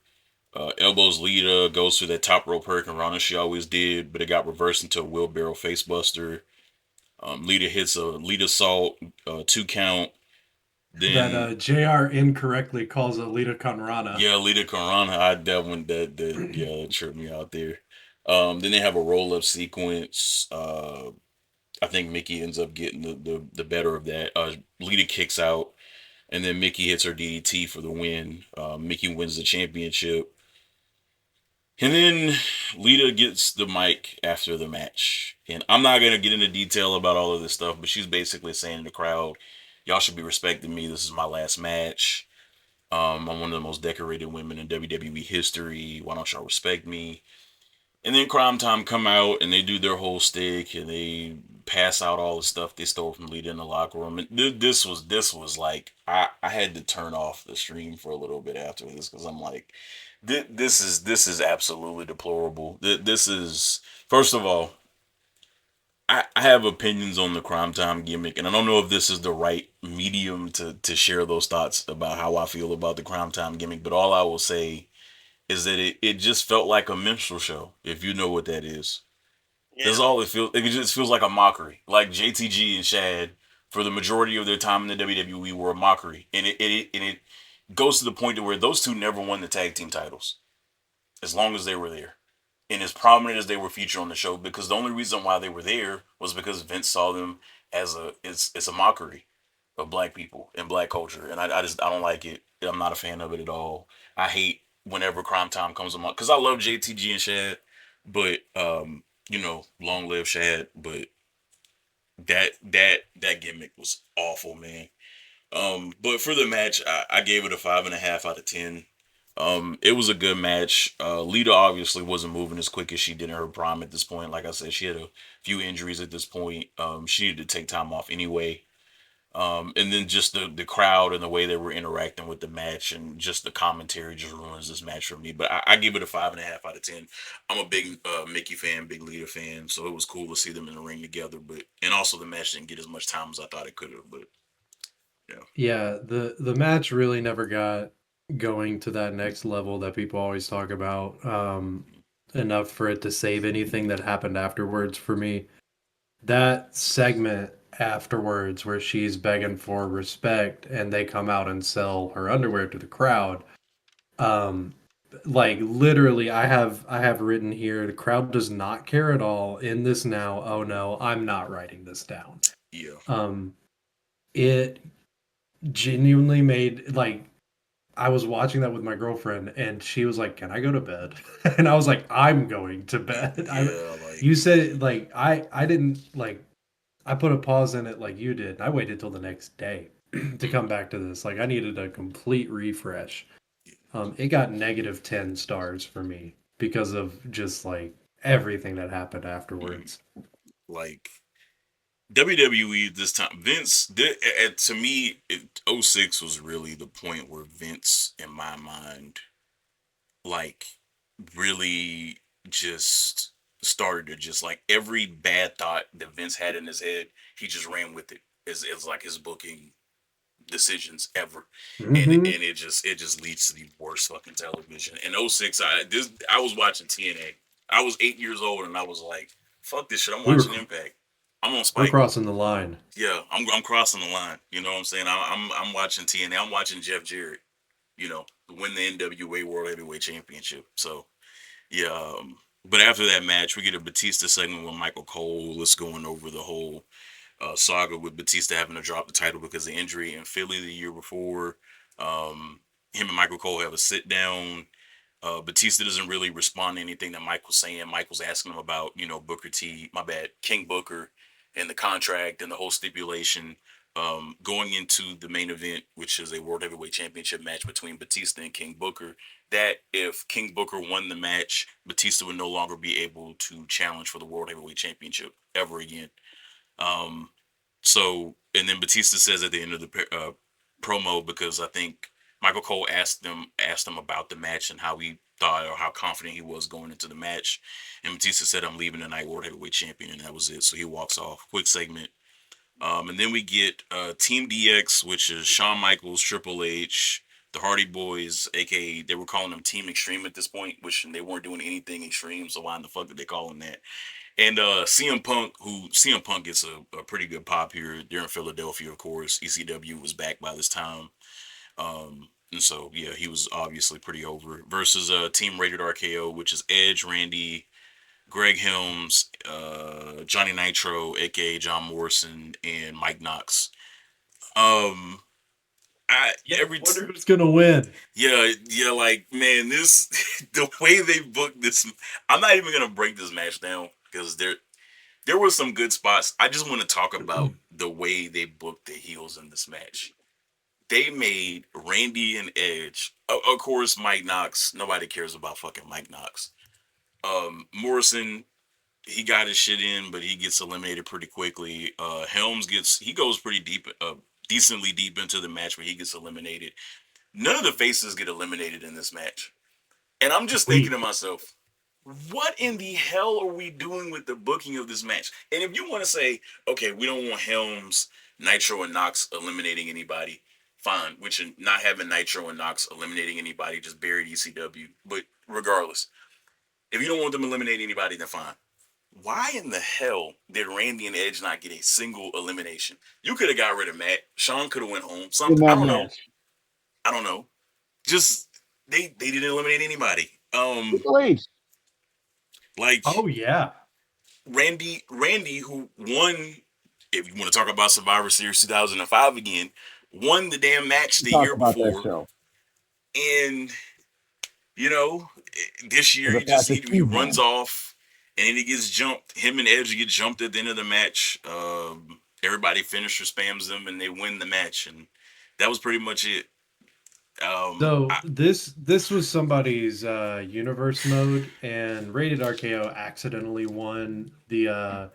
elbows Lita, goes through that top rope hurricane run as she always did, but it got reversed into a wheelbarrow facebuster. Lita hits a Lita salt, 2 count. Then, that JR incorrectly calls a Lita Conrana. Yeah, Lita Conrana. That tripped me out there. Then they have a roll-up sequence. I think Micki ends up getting the better of that. Lita kicks out, and then Micki hits her DDT for the win. Micki wins the championship. And then Lita gets the mic after the match. And I'm not going to get into detail about all of this stuff, but she's basically saying to the crowd, y'all should be respecting me. This is my last match. I'm one of the most decorated women in WWE history. Why don't y'all respect me? And then Crime Time come out and they do their whole stick and they pass out all the stuff they stole from Lita in the locker room. And this was like, I had to turn off the stream for a little bit after this because I'm like, this is absolutely deplorable. This is, first of all, I have opinions on the Crime Time gimmick, and I don't know if this is the right medium to share those thoughts about how I feel about the Crime Time gimmick, but all I will say is that it just felt like a minstrel show, if you know what that is. Yeah. That's all it feels. It just feels like a mockery. Like JTG and Shad, for the majority of their time in the WWE, were a mockery, and it goes to the point to where those two never won the tag team titles, as long as they were there. And as prominent as they were featured on the show, because the only reason why they were there was because Vince saw them as it's a mockery of black people and black culture, and I don't like it. I'm not a fan of it at all. I hate whenever Crime Time comes along because I love JTG and Shad, but long live Shad. But that gimmick was awful, man. But for the match, I gave it a 5.5 out of 10. It was a good match. Lita obviously wasn't moving as quick as she did in her prime at this point. Like I said, she had a few injuries at this point. She needed to take time off anyway. And then just the crowd and the way they were interacting with the match and just the commentary just ruins this match for me. But I give it a 5.5 out of 10. I'm a big Micki fan, big Lita fan, so it was cool to see them in the ring together. But and also the match didn't get as much time as I thought it could have. But yeah, Yeah, the match really never got going to that next level that people always talk about. Enough for it to save anything that happened afterwards for me. That segment afterwards where she's begging for respect and they come out and sell her underwear to the crowd. Um, like literally I have written here the crowd does not care at all in this now. Oh no, I'm not writing this down. yeah, Um, it genuinely made like I was watching that with my girlfriend and she was like, "Can I go to bed?" And I was like, "I'm going to bed." yeah. Like You said like I didn't like I put a pause in it like you did. I waited till the next day to come back to this. Like I needed a complete refresh. It got negative 10 stars for me because of just like everything that happened afterwards. like WWE this time, to me, 06 was really the point where Vince, in my mind, like really just started to just like every bad thought that Vince had in his head, he just ran with it. It's like his booking decisions ever, and Mm-hmm. it just leads to the worst fucking television. In '06, I was watching TNA. I was 8 years old, and I was like, "Fuck this shit." I'm We were watching Impact. I'm on we're Spike. crossing the line. Yeah, I'm crossing the line. You know what I'm saying? I'm watching TNA. I'm watching Jeff Jarrett. Win the NWA World Heavyweight Championship. So yeah. But after that match, we get a Batista segment with Michael Cole. Let's going over the whole saga with Batista having to drop the title because of injury in Philly the year before. Him and Michael Cole have a sit down. Batista doesn't really respond to anything that Mike was saying. Mike was asking him about, Booker T, my bad, King Booker, and the contract and the whole stipulation. Going into the main event, which is a World Heavyweight Championship match between Batista and King Booker, that if King Booker won the match, Batista would no longer be able to challenge for the World Heavyweight Championship ever again. Um, and then Batista says at the end of the promo, because I think Michael Cole asked him about the match and how he thought or how confident he was going into the match, and Batista said, "I'm leaving tonight, World Heavyweight Champion," and that was it. So he walks off. Quick segment. And then we get Team DX, which is Shawn Michaels, Triple H, the Hardy Boys, aka they were calling them Team Extreme at this point, which they weren't doing anything extreme. So why in the fuck did they call them that? And CM Punk gets a pretty good pop here. They're in Philadelphia, of course. ECW was back by this time. And so yeah, he was obviously pretty over. Versus Team Rated-RKO, which is Edge, Randy, Greg Helms, Johnny Nitro, aka John Morrison, and Mike Knox. Um, I every Wonder who's gonna win. yeah, like man, this the way they booked this. I'm not even gonna break this match down because there were some good spots. I just want to talk about the way they booked the heels in this match. They made Randy and Edge, of course, Mike Knox. Nobody cares about fucking Mike Knox. Morrison, he got his shit in, but he gets eliminated pretty quickly. Helms he goes pretty deep, decently deep into the match, where he gets eliminated. None of the faces get eliminated in this match, and I'm just thinking to myself, what in the hell are we doing with the booking of this match? And if you want to say, okay, we don't want Helms, Nitro, and Knox eliminating anybody, fine. Which not having Nitro and Knox eliminating anybody, just buried ECW. But regardless, if you don't want them eliminating anybody, then fine. Why in the hell did Randy and Edge not get a single elimination? You could have got rid of Matt. Sean could have went home. Something. I don't know. I don't know. Just they didn't eliminate anybody. Like Oh yeah. Randy, who won, if you want to talk about Survivor Series 2005 again, won the damn match the year before. And, this year he runs off. and then he gets jumped. Him and Edge get jumped at the end of the match. Everybody finisher spams them, and they win the match, and that was pretty much it. So this was somebody's universe mode, and Rated RKO accidentally won the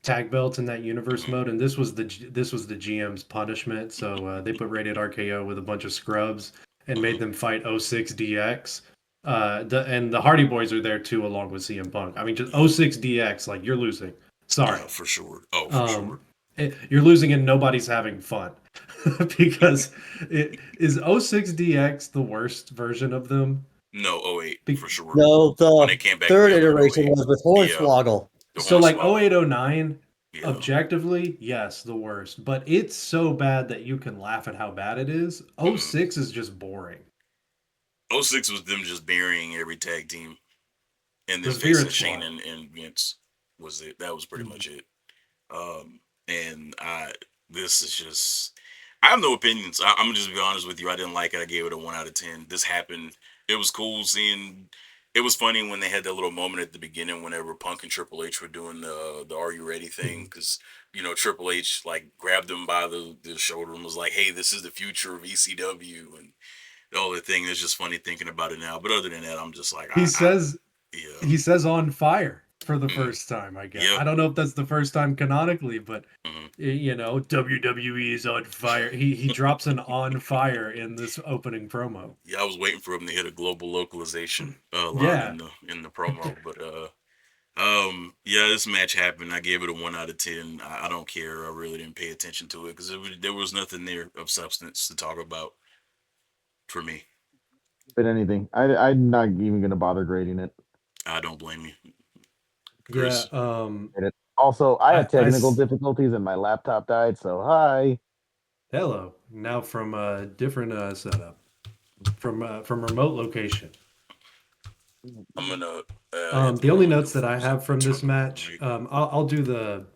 tag belts in that universe mode, and this was the GM's punishment. So they put Rated RKO with a bunch of scrubs and made them fight 06DX. And the Hardy Boys are there too, along with CM Punk. I mean, just 06DX, like, you're losing. Sorry, yeah, for sure. Oh, for sure. You're losing, and nobody's having fun. Because is 06DX the worst version of them? No, 08 for sure. No, when the they came back third together in iteration 08. was with Hornswoggle. So like Hornswoggle. 0809, Yeah. objectively, yes, the worst. But it's so bad that you can laugh at how bad it is. 06 is just boring. 06 was them just burying every tag team, and then The facing Spirit Shane Squad. and Vince was it. That was pretty much it. And this is just, I have no opinions. I'm gonna just be honest with you. I didn't like it. I gave it a 1 out of 10. This happened. It was cool seeing. It was funny when they had that little moment at the beginning whenever Punk and Triple H were doing the Are You Ready thing, because Triple H like grabbed him by the shoulder and was like, "Hey, this is the future of ECW," and all the thing. It's just funny thinking about it now. But other than that, I'm just like, He says on fire for the Mhm. first time, I guess. Yep. I don't know if that's the first time canonically, but Mhm. WWE is on fire. He drops an on fire in this opening promo. Yeah, I was waiting for him to hit a global localization line Yeah. in the promo, but yeah, this match happened. I gave it a 1 out of 10. I don't care. I really didn't pay attention to it because there was nothing there of substance to talk about for me. But anything, I'm not even gonna bother grading it. I don't blame you, Yeah. Chris. Also, I had technical s- difficulties and my laptop died. So hi. Hello. Now from a different setup, from remote location. I'm gonna. The only notes that I have from this match, I'll do the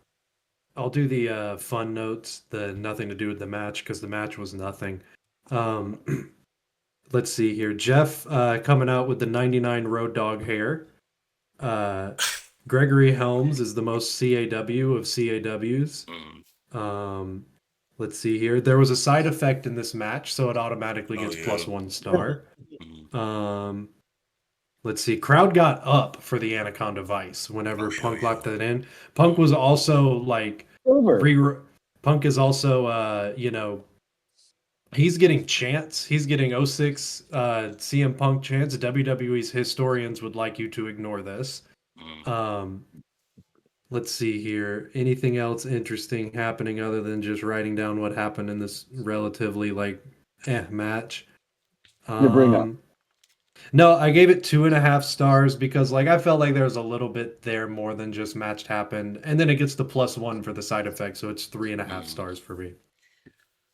fun notes, the nothing to do with the match, because the match was nothing. Let's see here. Jeff coming out with the 99 Road Dog hair. Gregory Helms is the most CAW of CAWs. Let's see here. There was a side effect in this match, so it automatically gets +1 star. Let's see. Crowd got up for the Anaconda Vice whenever Punk locked that in. Punk was also like Punk is also he's getting chants. He's getting 06 CM Punk chants. WWE's historians would like you to ignore this. Let's see here. Anything else interesting happening other than just writing down what happened in this relatively match? Bring up. No, I gave it 2.5 stars because I felt like there was a little bit there more than just match happened, and then it gets the +1 for the side effect, so it's 3.5 stars for me.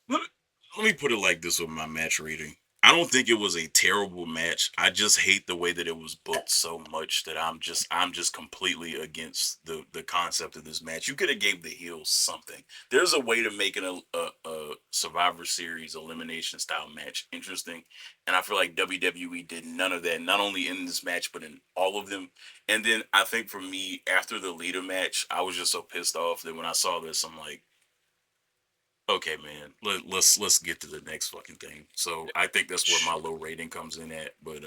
Let me put it like this with my match rating. I don't think it was a terrible match. I just hate the way that it was booked so much that I'm just completely against the concept of this match. You could have gave the heels something. There's a way to make a Survivor Series elimination style match interesting, and I feel like WWE did none of that. Not only in this match, but in all of them. And then I think for me, after the Lita match, I was just so pissed off that when I saw this, I'm like, okay, man, let's get to the next fucking thing. So I think that's where my low rating comes in at. But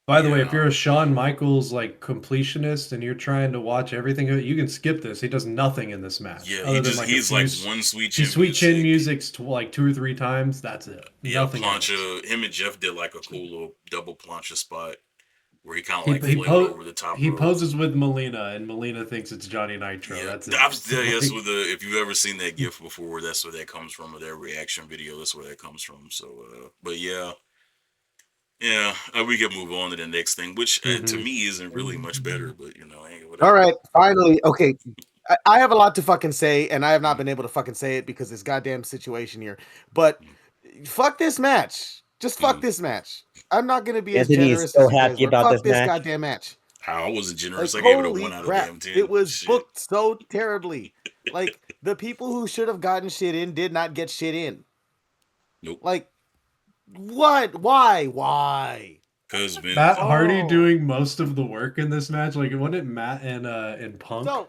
by the way, if you're a Shawn Michaels completionist and you're trying to watch everything, you can skip this. He does nothing in this match. Yeah, other than he's like one sweet chin. Sweet chin music's 2 or 3 times. That's it. Yeah, Nothing plancha. Him and Jeff did like a cool little double plancha spot where he kind of flailed over the top. He poses with Melina, and Melina thinks it's Johnny Nitro. Yeah, that's it. That's with if you've ever seen that GIF before, that's where that comes from, or that reaction video. That's where that comes from. So, but yeah, we can move on to the next thing, which to me isn't really much better. But hey, whatever. All right, finally, okay. I have a lot to fucking say, and I have not been able to fucking say it because this goddamn situation here. But fuck this match. Just fuck this match. I'm not gonna be as generous so as you happy guys about fuck this match. Goddamn match. How I wasn't generous. I gave it a 1 out of damn 10. It was booked so terribly. Like the people who should have gotten shit in did not get shit in. Nope. Like what? Why? Cause man, Matt Hardy doing most of the work in this match. Like, wasn't it Matt and Punk? So,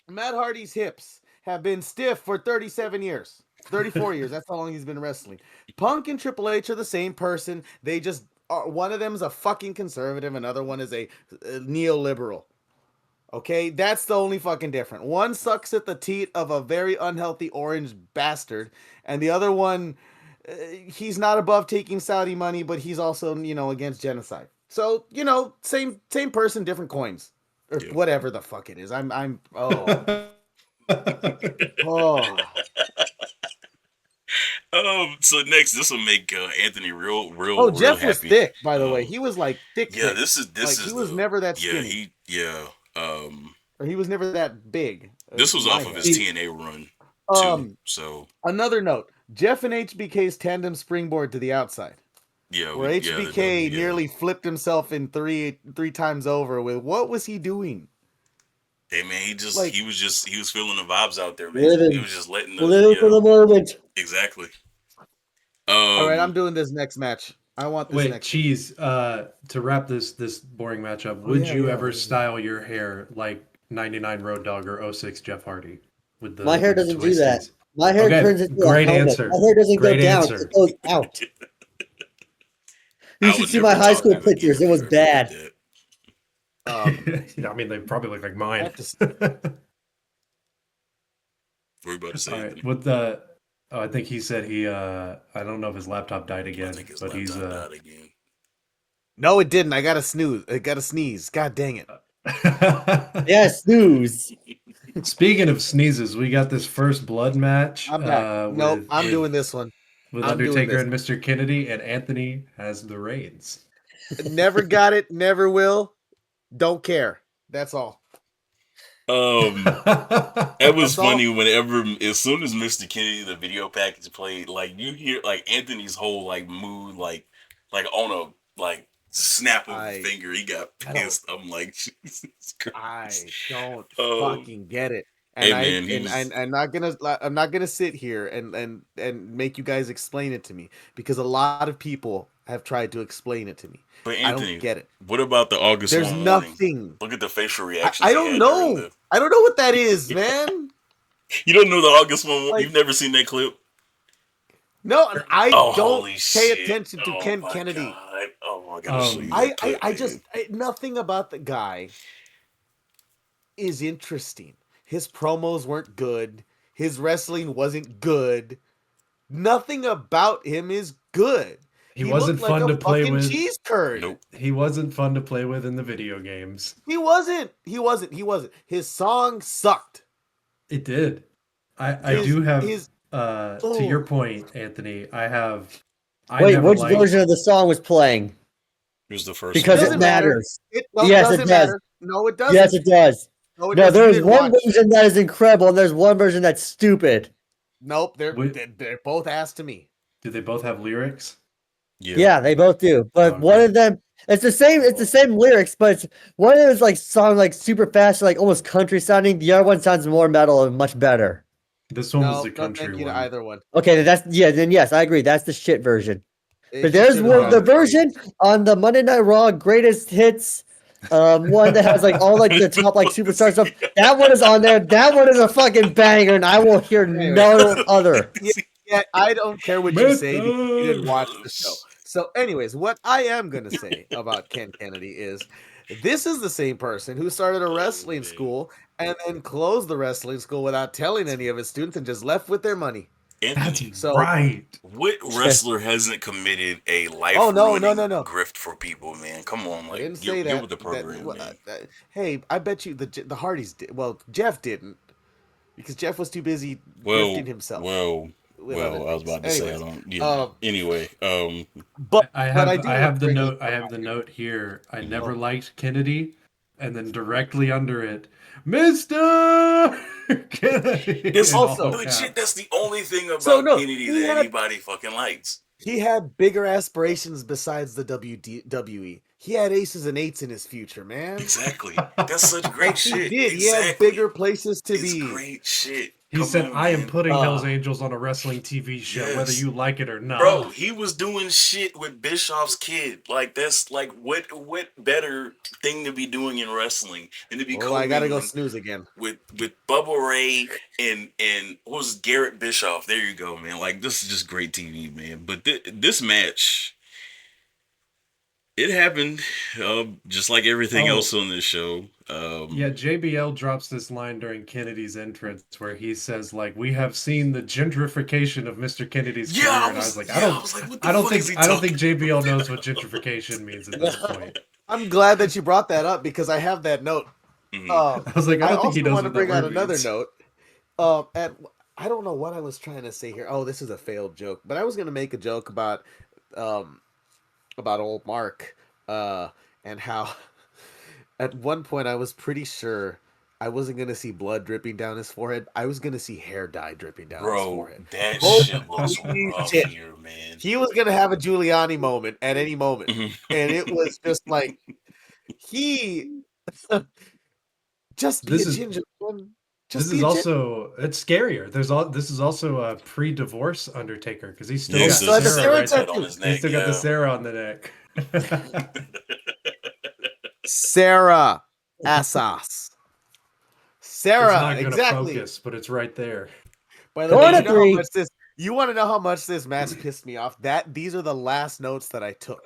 Matt Hardy's hips have been stiff for 37 years. 34 years. That's how long he's been wrestling. Punk and Triple H are the same person. They just are, one of them is a fucking conservative, another one is a neoliberal. Okay, that's the only fucking difference. One sucks at the teat of a very unhealthy orange bastard, and the other one, he's not above taking Saudi money, but he's also, against genocide. So, same person, different coins, or whatever the fuck it is. Oh. So next, this will make Anthony real Jeff happy. was thick, by the way. He was like thick. Yeah, thick. this is he was never that skinny. Or he was never that big. This was off of his TNA run too. So another note: Jeff and HBK's tandem springboard to the outside. Yeah, where HBK nearly flipped himself in three times over. With what was he doing? Hey man, he was feeling the vibes out there, man. Living, he was just letting for the moment. Exactly. All right, I'm doing this next match. I want this next Cheese, to wrap this boring match up, would you ever style your hair like 99 Road Dogg or 06 Jeff Hardy? My hair doesn't do that. My hair turns into great a helmet. answer. My hair doesn't great go down. Answer. It goes out. You should see my high school pictures. It was bad. I mean, they probably look like mine. What were you about to say? Right, with the, I think he said he. I don't know if his laptop died again, but he's. Died again. No, it didn't. I got to snooze. I got to sneeze. God dang it. Yeah, snooze. Speaking of sneezes, we got this first blood match. I'm back. Nope, I'm doing this one. With Undertaker and Mr. Kennedy, and Anthony has the reins. Never got it. Never will. Don't care. That's all. It was funny whenever, as soon as Mr. Kennedy, the video package played, like you hear like Anthony's whole like mood, like on a snap of a finger, he got pissed. I'm like, Jesus Christ. I don't fucking get it. And I'm not gonna sit here and make you guys explain it to me, because a lot of people have tried to explain it to me. But Anthony, I don't get it. What about the August? There's nothing. Look at the facial reactions. I don't know. I don't know what that is, man. You don't know the August one? You've never seen that clip? No, I don't pay attention to Ken Kennedy. God. Oh my God! I just nothing about the guy is interesting. His promos weren't good. His wrestling wasn't good. Nothing about him is good. He wasn't fun to play with. Cheese curd. Nope. He wasn't fun to play with in the video games. He wasn't. His song sucked. It did. I do have. To your point, Anthony, I have. Wait, which version of the song was playing? It was the first. Because it matters. Yes, it does. No, it doesn't. Yes, it does. No, there's one version that is incredible, and there's one version that's stupid. Nope, they're both ass to me. Do they both have lyrics? Yeah, they both do. But one of them, it's the same lyrics, but one of them is like song like super fast, like almost country sounding. The other one sounds more metal and much better. This one was the country one. Either one. Okay, then yes, I agree. That's the shit version. But there's the version on the Monday Night Raw Greatest Hits. One that has like all like the top like superstar stuff. That one is on there. That one is a fucking banger, and I will hear no other. Yeah, I don't care what you say because you didn't watch the show. So, anyways, what I am gonna say about Ken Kennedy is, this is the same person who started a wrestling school and then closed the wrestling school without telling any of his students and just left with their money. Anthony, right. What wrestler hasn't committed a life grift for people, man? Come on, like, I didn't say that. With the program, man. Hey, I bet you the Hardys did. Well, Jeff didn't, because Jeff was too busy grifting himself. Well, I was about to say I don't. Yeah. Anyway, but I have the note. I have the note here. I never liked Kennedy, and then directly under it, Mr. Kennedy. It's also legit. That's the only thing about Kennedy that anybody fucking likes. He had bigger aspirations besides the WWE. He had aces and eights in his future, man. Exactly. That's such great shit. He did. Exactly. He had bigger places to be. Great shit. He said, "I am putting Hell's Angels on a wrestling TV show, whether you like it or not." Bro, he was doing shit with Bischoff's kid. Like, that's like what better thing to be doing in wrestling than to be I gotta go snooze again with Bubba Ray and what was Garrett Bischoff. There you go, man. Like, this is just great TV, man. But this match, it happened just like everything else on this show. Yeah, JBL drops this line during Kennedy's entrance where he says, like, "We have seen the gentrification of Mr. Kennedy's career." And I was like, I don't think JBL knows what gentrification means at this point. I'm glad that you brought that up because I have that note. I was like, I don't think he knows want to what bring that out word another means. note. I don't know what I was trying to say here. Oh, this is a failed joke, but I was gonna make a joke about old Mark and how at one point I was pretty sure I wasn't gonna see blood dripping down his forehead. I was gonna see hair dye dripping down his forehead. That shit looks rough here, man. He was gonna have a Giuliani moment at any moment, and it was just like he just be a ginger. This is also it's scarier. This is also a pre-divorce Undertaker because he's still got Sarah on his neck. He's still got the Sarah on the neck. Sarah Assas. Sarah, it's not gonna exactly. Focus, but it's right there. By the way, you want to know how much this match pissed me off? These are the last notes that I took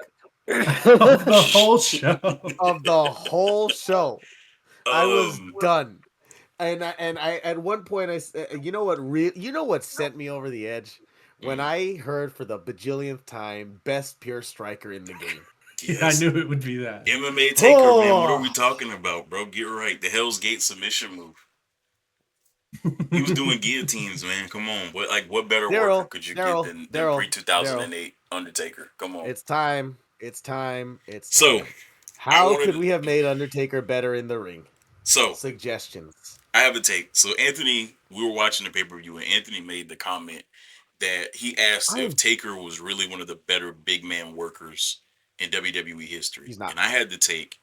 of the whole show. Of the whole show, I was done. And I at one point I you know what sent me over the edge when I heard for the bajillionth time best pure striker in the game. Yes. Yeah, I knew it would be that. MMA Taker, man. What are we talking about, bro? Get right. The Hell's Gate submission move. He was doing guillotines, man. Come on. What better worker could you get than pre-2008 Undertaker? Come on. It's time. So, how could we have made Undertaker better in the ring? So, suggestions. I have a take. So, Anthony, we were watching the pay-per-view, and Anthony made the comment that he asked if Taker was really one of the better big man workers in WWE history. He's not. And I had the take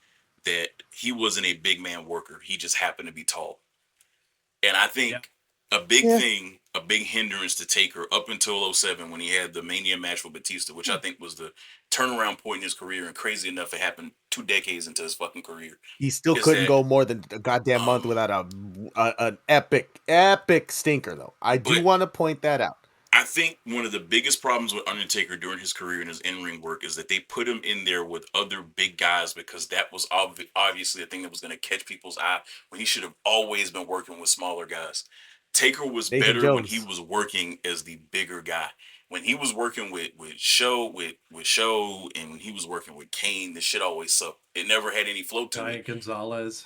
that he wasn't a big man worker. He just happened to be tall. And I think a big thing, a big hindrance to Taker up until 2007 when he had the Mania match with Batista, which I think was the turnaround point in his career. And crazy enough, it happened 2 decades into his fucking career. He still couldn't go more than a goddamn month without an epic stinker, though. I do want to point that out. I think one of the biggest problems with Undertaker during his career and his in-ring work is that they put him in there with other big guys because that was obviously a thing that was going to catch people's eye when he should have always been working with smaller guys. Taker was better when he was working as the bigger guy. When he was working with Show and when he was working with Kane, the shit always sucked. It never had any flow to it. Giant Gonzalez.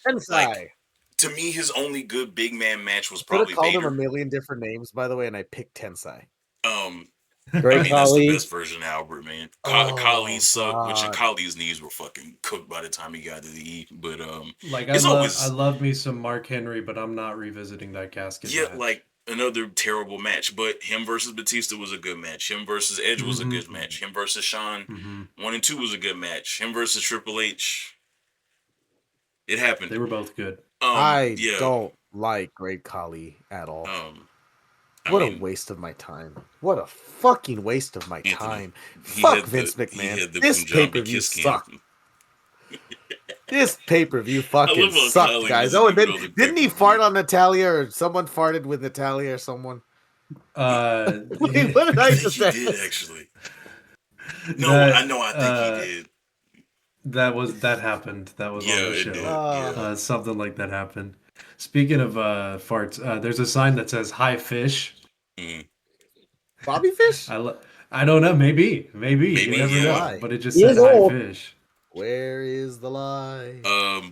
Tensai. To me, his only good big man match was probably Vader. I called him a million different names, by the way, and I picked Tensai. Great that's the best version of Albert, man. Khali sucked, which Khali's knees were fucking cooked by the time he got to the E. But I love me some Mark Henry, but I'm not revisiting that casket. Yeah, match. Another terrible match. But him versus Batista was a good match. Him versus Edge was a good match. Him versus Shawn 1 and 2 was a good match. Him versus Triple H. It happened. They were both good. I don't like Great Khali at all. What a waste of my time. What a fucking waste of my time. Fuck Vince McMahon. This pay-per-view sucked. This pay-per-view fucking sucked, guys. Oh, and then didn't he fart on Natalia or someone farted with Natalia or someone? Wait, what did I just say? He did, actually. No, I think he did. That happened. That was on the show. Something like that happened. Speaking of farts, there's a sign that says "Hi Fish." Bobby Fish? I don't know. Maybe. You never know. But it just says "Hi Fish." Where is the lie?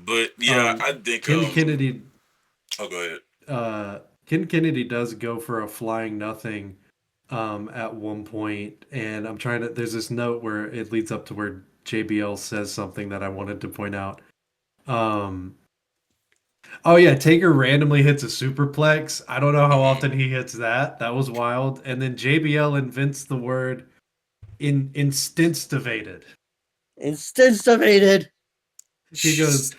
But yeah, I think Ken Kennedy. Oh, go ahead. Ken Kennedy does go for a flying nothing at one point, and I'm trying to. There's this note where it leads up to where JBL says something that I wanted to point out. Oh yeah, Taker randomly hits a superplex. I don't know how often he hits that. That was wild. And then JBL invents the word instinctivated. Instinctivated. He goes,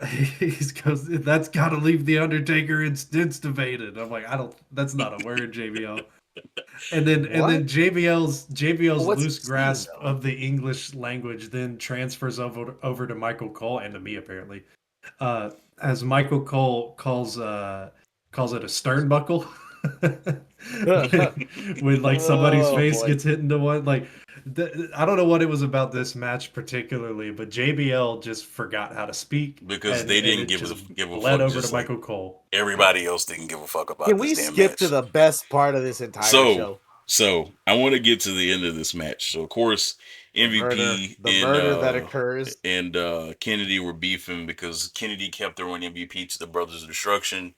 He goes, that's got to leave the Undertaker instinctivated. I'm like, that's not a word, JBL. And then JBL's What's loose he saying, grasp though? of the English language then transfers over to Michael Cole and to me apparently, as Michael Cole calls it a sternbuckle. when like somebody's Oh face boy. gets hit into one, like I don't know what it was about this match particularly, but JBL just forgot how to speak because and they didn't it give just a bled fuck, over to just like Michael Cole. everybody else didn't give a fuck about Can this we damn skip match. to the best part of this entire show? So I want to get to the end of this match. So of course, MVP The murder that occurs. and Kennedy were beefing because Kennedy kept throwing MVP to the Brothers of Destruction.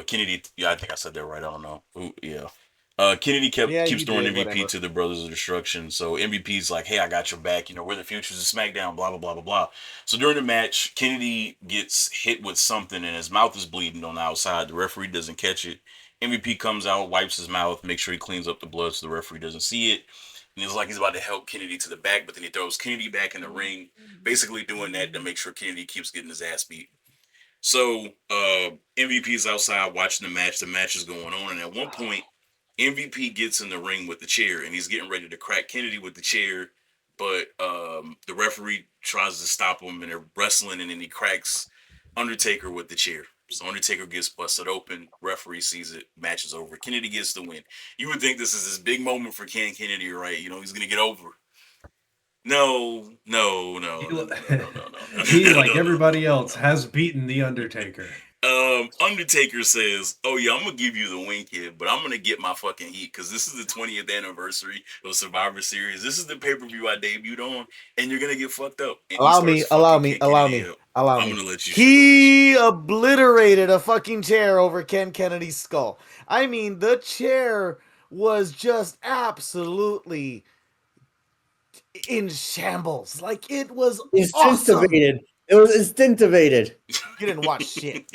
Kennedy, yeah, I think I said that right. I don't know. Ooh, yeah. Kennedy Yeah, keeps you throwing did. MVP Whatever. to the Brothers of Destruction. So MVP's like, hey, I got your back. You know, we're the futures of SmackDown, blah, blah, blah, blah, blah. So during the match, Kennedy gets hit with something and his mouth is bleeding on the outside. The referee doesn't catch it. MVP comes out, wipes his mouth, makes sure he cleans up the blood so the referee doesn't see it. And it's like he's about to help Kennedy to the back, but then he throws Kennedy back in the ring, basically doing that to make sure Kennedy keeps getting his ass beat. So MVP is outside watching the match. The match is going on, and at one point, MVP gets in the ring with the chair, and he's getting ready to crack Kennedy with the chair, but the referee tries to stop him, and they're wrestling, and then he cracks Undertaker with the chair. So Undertaker gets busted open. Referee sees it. Match is over. Kennedy gets the win. You would think this is this big moment for Kennedy, right? You know, he's gonna get over. No. He, like everybody else, has beaten the Undertaker. Undertaker says, "Oh yeah, I'm gonna give you the win, kid, but I'm gonna get my fucking heat because this is the 20th anniversary of Survivor Series. This is the pay-per-view I debuted on, and you're gonna get fucked up." And he starts fucking Ken Kennedy up. I'm gonna let you shoot on this. He obliterated a fucking chair over Ken Kennedy's skull. I mean, the chair was just absolutely in shambles. Like, it was awesome. Instinctivated. It was instinctivated. You didn't watch shit.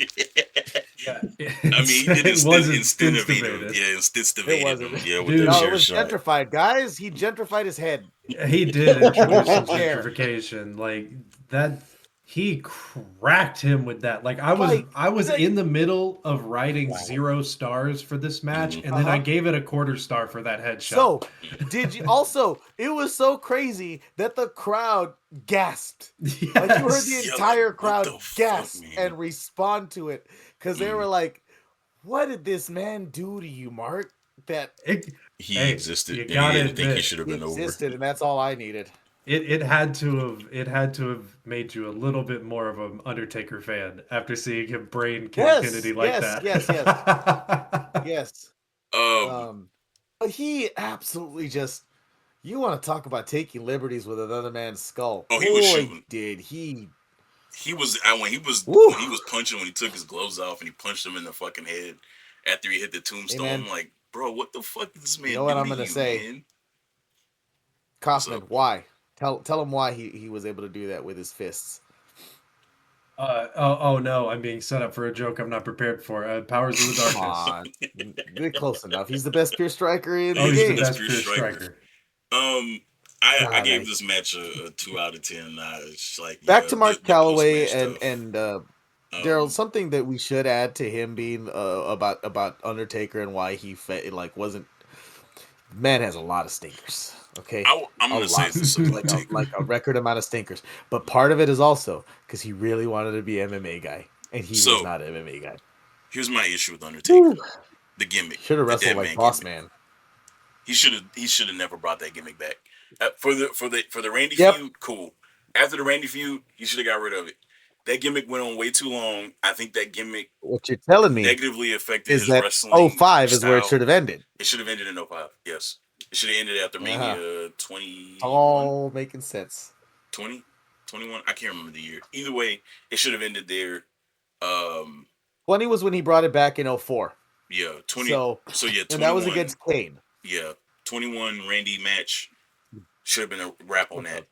Yeah, I mean, he did it was instinctivated. Yeah, instinctivated wasn't. him. Yeah, with Dude. that No, chair it was shot. gentrified, guys. He gentrified his head. He did introduce some Chair. gentrification. Like that, he cracked him with that. Like I was like- in the middle of writing 0 stars for this match, and then I gave it a 1/4 star for that headshot. So, did you also? It was so crazy that the crowd gasped. Yes. Like, you heard the Yeah, entire like, what crowd the fuck, gasp man? and respond to it because they were like, "What did this man do to you, Mark? That He Hey, existed. you And gotta he didn't think he admit, should have he been over. existed, and that's all I needed." it had to have made you a little bit more of an Undertaker fan after seeing him brain Ken Kennedy like that. Yes. But he absolutely just. You want to talk about taking liberties with another man's skull? Oh, he was shooting. Did he? He was when he was punching, when he took his gloves off and he punched him in the fucking head after he hit the tombstone. Hey, I'm like, bro, what the fuck did this man You know what do I'm to gonna you, say? man? Kaufman, why? Tell him why he was able to do that with his fists. Oh no, I'm being set up for a joke I'm not prepared for. Powers of the Come Darkness. on, you're close enough. He's the best pure striker in the He's game. the best pure striker. I gave this match a 2 out of 10. It's like Back to Mark Calloway post-match and stuff. Darrell. Something that we should add to him being about Undertaker and why he wasn't. Man has a lot of stinkers. Okay, I'm gonna say this like a record amount of stinkers. But part of it is also because he really wanted to be an MMA guy, and he was not an MMA guy. Here's my issue with Undertaker: the gimmick. Should have wrestled like Boss Man. He should have never brought that gimmick back. For the Randy feud, cool. After the Randy feud, he should have got rid of it. That gimmick went on way too long. I think that gimmick, what you're telling me, negatively affected is his that wrestling 05 style. is where it should have ended. It should have ended in 05. Yes, it should have ended after Mania 20. All making sense. 20, 21. I can't remember the year. Either way, it should have ended there. 20 was when he brought it back in 04. Yeah, 20. So yeah, 21, and that was against Kane. Yeah, 21 Randy match should have been a wrap on that.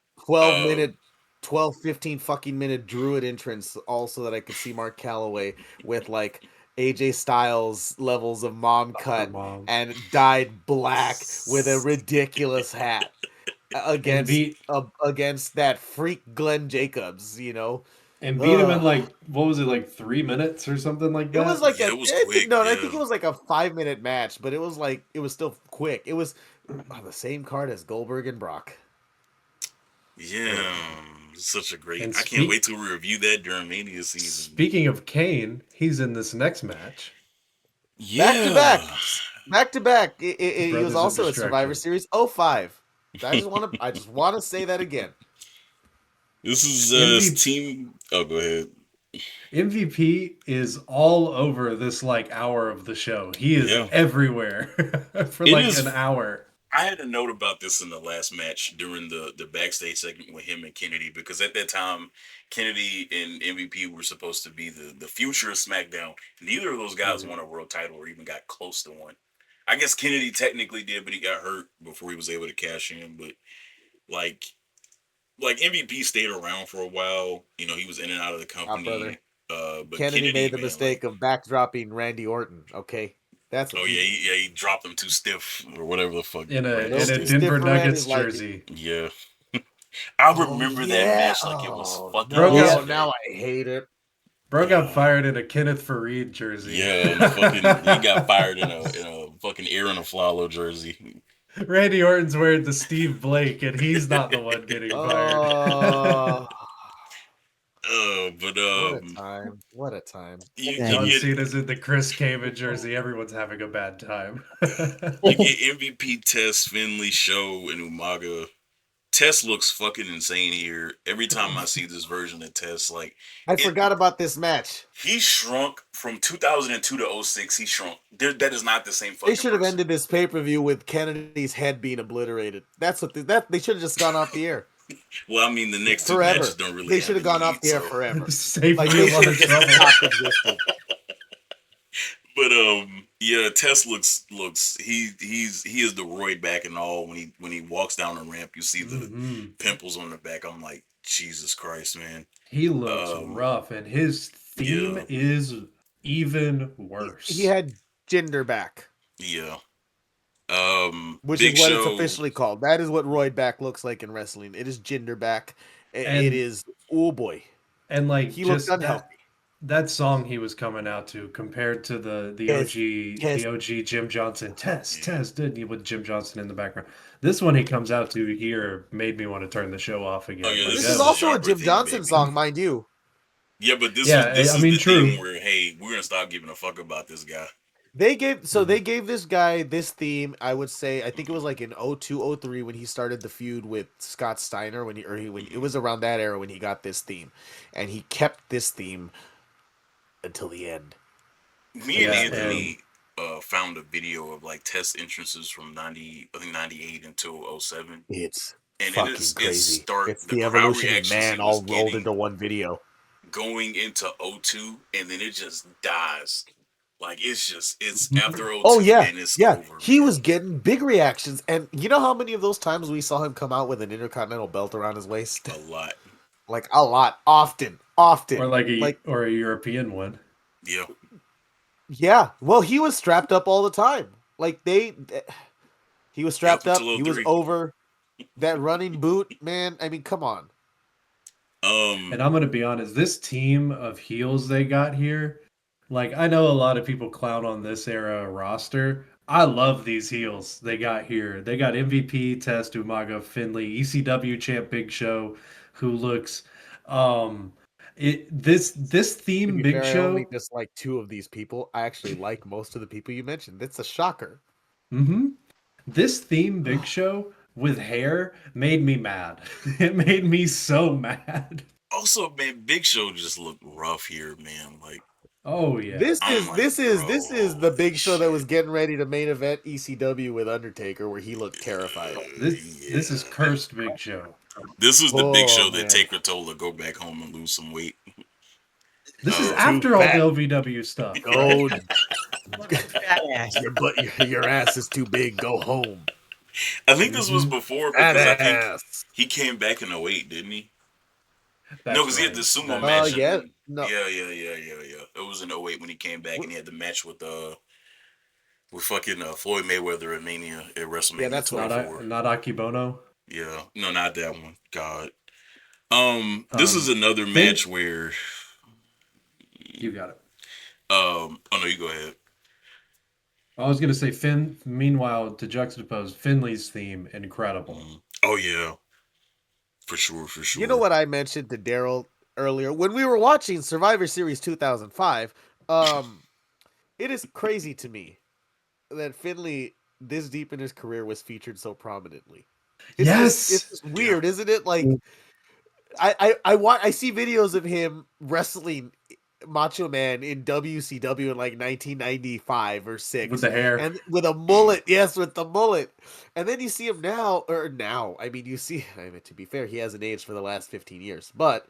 15 fucking minute Druid entrance, also that I could see Mark Calloway with like AJ Styles levels of mom cut and dyed black with a ridiculous hat against that freak Glenn Jacobs, you know. And beat him in like, what was it, like 3 minutes or something like that? It was like Yeah, a it was quick. no, I Yeah. think it was like a 5-minute match, but it was still quick. It was on the same card as Goldberg and Brock. Yeah, such a great. And I can't wait to review that during Mania season. Speaking of Kane, he's in this next match. Yeah, back to back. He was Brothers of also at Survivor Destruction. Series 05. I just want to say that again. this is MVP team. Oh, go ahead. MVP is all over this like hour of the show. He is Yeah. everywhere for It like is- an hour. I had a note about this in the last match during the backstage segment with him and Kennedy, because at that time Kennedy and MVP were supposed to be the future of SmackDown. Neither of those guys won a world title or even got close to one. I guess Kennedy technically did, but he got hurt before he was able to cash in. But like MVP stayed around for a while. You know, he was in and out of the company. But Kennedy made the man, mistake of backdropping Randy Orton. Okay, that's what he dropped him too stiff or whatever the fuck. In a did. Denver Nuggets Randy's like- jersey. Yeah. I remember that match like it was fucking Bro, yesterday. now I hate it. Bro got fired in a Kenneth Fareed jersey. Yeah, he got fired in a fucking Aaron Aflalo jersey. Randy Orton's wearing the Steve Blake, and he's not the one getting fired. But What a time! John Cena's in the Chris Kamen jersey. Everyone's having a bad time. You get MVP, Tess, Finley, Show, and Umaga. Tess looks fucking insane here. Every time I see this version of Tess, like I forgot about this match. He shrunk from 2002 to 06. He shrunk. That is not the same fucking. They should have ended this pay-per-view with Kennedy's head being obliterated. That's what they should have just gone off the air. Well, I mean, the next two forever. matches don't really. They should have gone off the air forever. Save like me they a lot should of have trouble. just stopped existing. But yeah, Tess looks he is the roid back and all. When he walks down the ramp, you see the pimples on the back. I'm like, Jesus Christ, man. He looks rough, and his theme is even worse. He had Jinder back. Yeah. Which Big is what Show, it's officially called. That is what roid back looks like in wrestling. It is Jinder back. It is, oh boy. And like he looked unhealthy. That song he was coming out to, compared to the OG Jim Johnson Test didn't he, with Jim Johnson in the background. This one he comes out to here made me want to turn the show off again. Oh, yeah, this is also a Jim Johnson song, mind you. Yeah, but this is the thing where, hey, we're gonna stop giving a fuck about this guy. They gave this guy this theme. I would say I think it was like in 02, 03 when he started the feud with Scott Steiner when it was around that era when he got this theme, and he kept this theme until the end. Me and Anthony found a video of like test entrances from 98 until 07. It's and fucking crazy. It's the evolution of man all rolled into one video. Going into 02, and then it just dies. Like it's after 02. Oh yeah, and it's yeah. over, he was getting big reactions, and you know how many of those times we saw him come out with an Intercontinental belt around his waist? A lot. Like a lot, often, or like a European one. Yeah. Yeah. Well, he was strapped up all the time. Like he was strapped up. He was over that running boot, man. I mean, come on. And I'm gonna be honest, this team of heels they got here, like I know a lot of people clown on this era roster. I love these heels they got here. They got MVP, Test, Umaga, Finley, ECW champ Big Show, who looks this theme Big Show. I only dislike two of these people. I actually like most of the people you mentioned. It's a shocker. This theme Big Show with hair made me mad. It made me so mad. Also, man, Big Show just looked rough here, man. Like, oh yeah, this is the Big Show that was getting ready to main event ECW with Undertaker, where he looked terrified. This is cursed Big Show. This is the Big Show that Taker told to go back home and lose some weight. This is after all the LVW stuff. Your ass is too big. Go home. I think this was before because I think he came back in 08, didn't he? No, because he had the sumo match. Yeah. It was in 08 when he came back and he had the match with fucking Floyd Mayweather at Mania at WrestleMania. Yeah, that's 24. Not Akibono. Yeah, no, not that one. God. This is another match where you got it. Oh no, you go ahead. I was gonna say Finn. Meanwhile, to juxtapose Finley's theme, incredible. Oh yeah, for sure. You know what I mentioned to Darrell earlier when we were watching Survivor Series 2005? It is crazy to me that Finley, this deep in his career, was featured so prominently. It's just weird, isn't it? Like, I see videos of him wrestling Macho Man in WCW in like 1995 or 6 with the hair and with a mullet. Yes, with the mullet. And then you see him now. I mean, to be fair, he hasn't aged for the last 15 years, but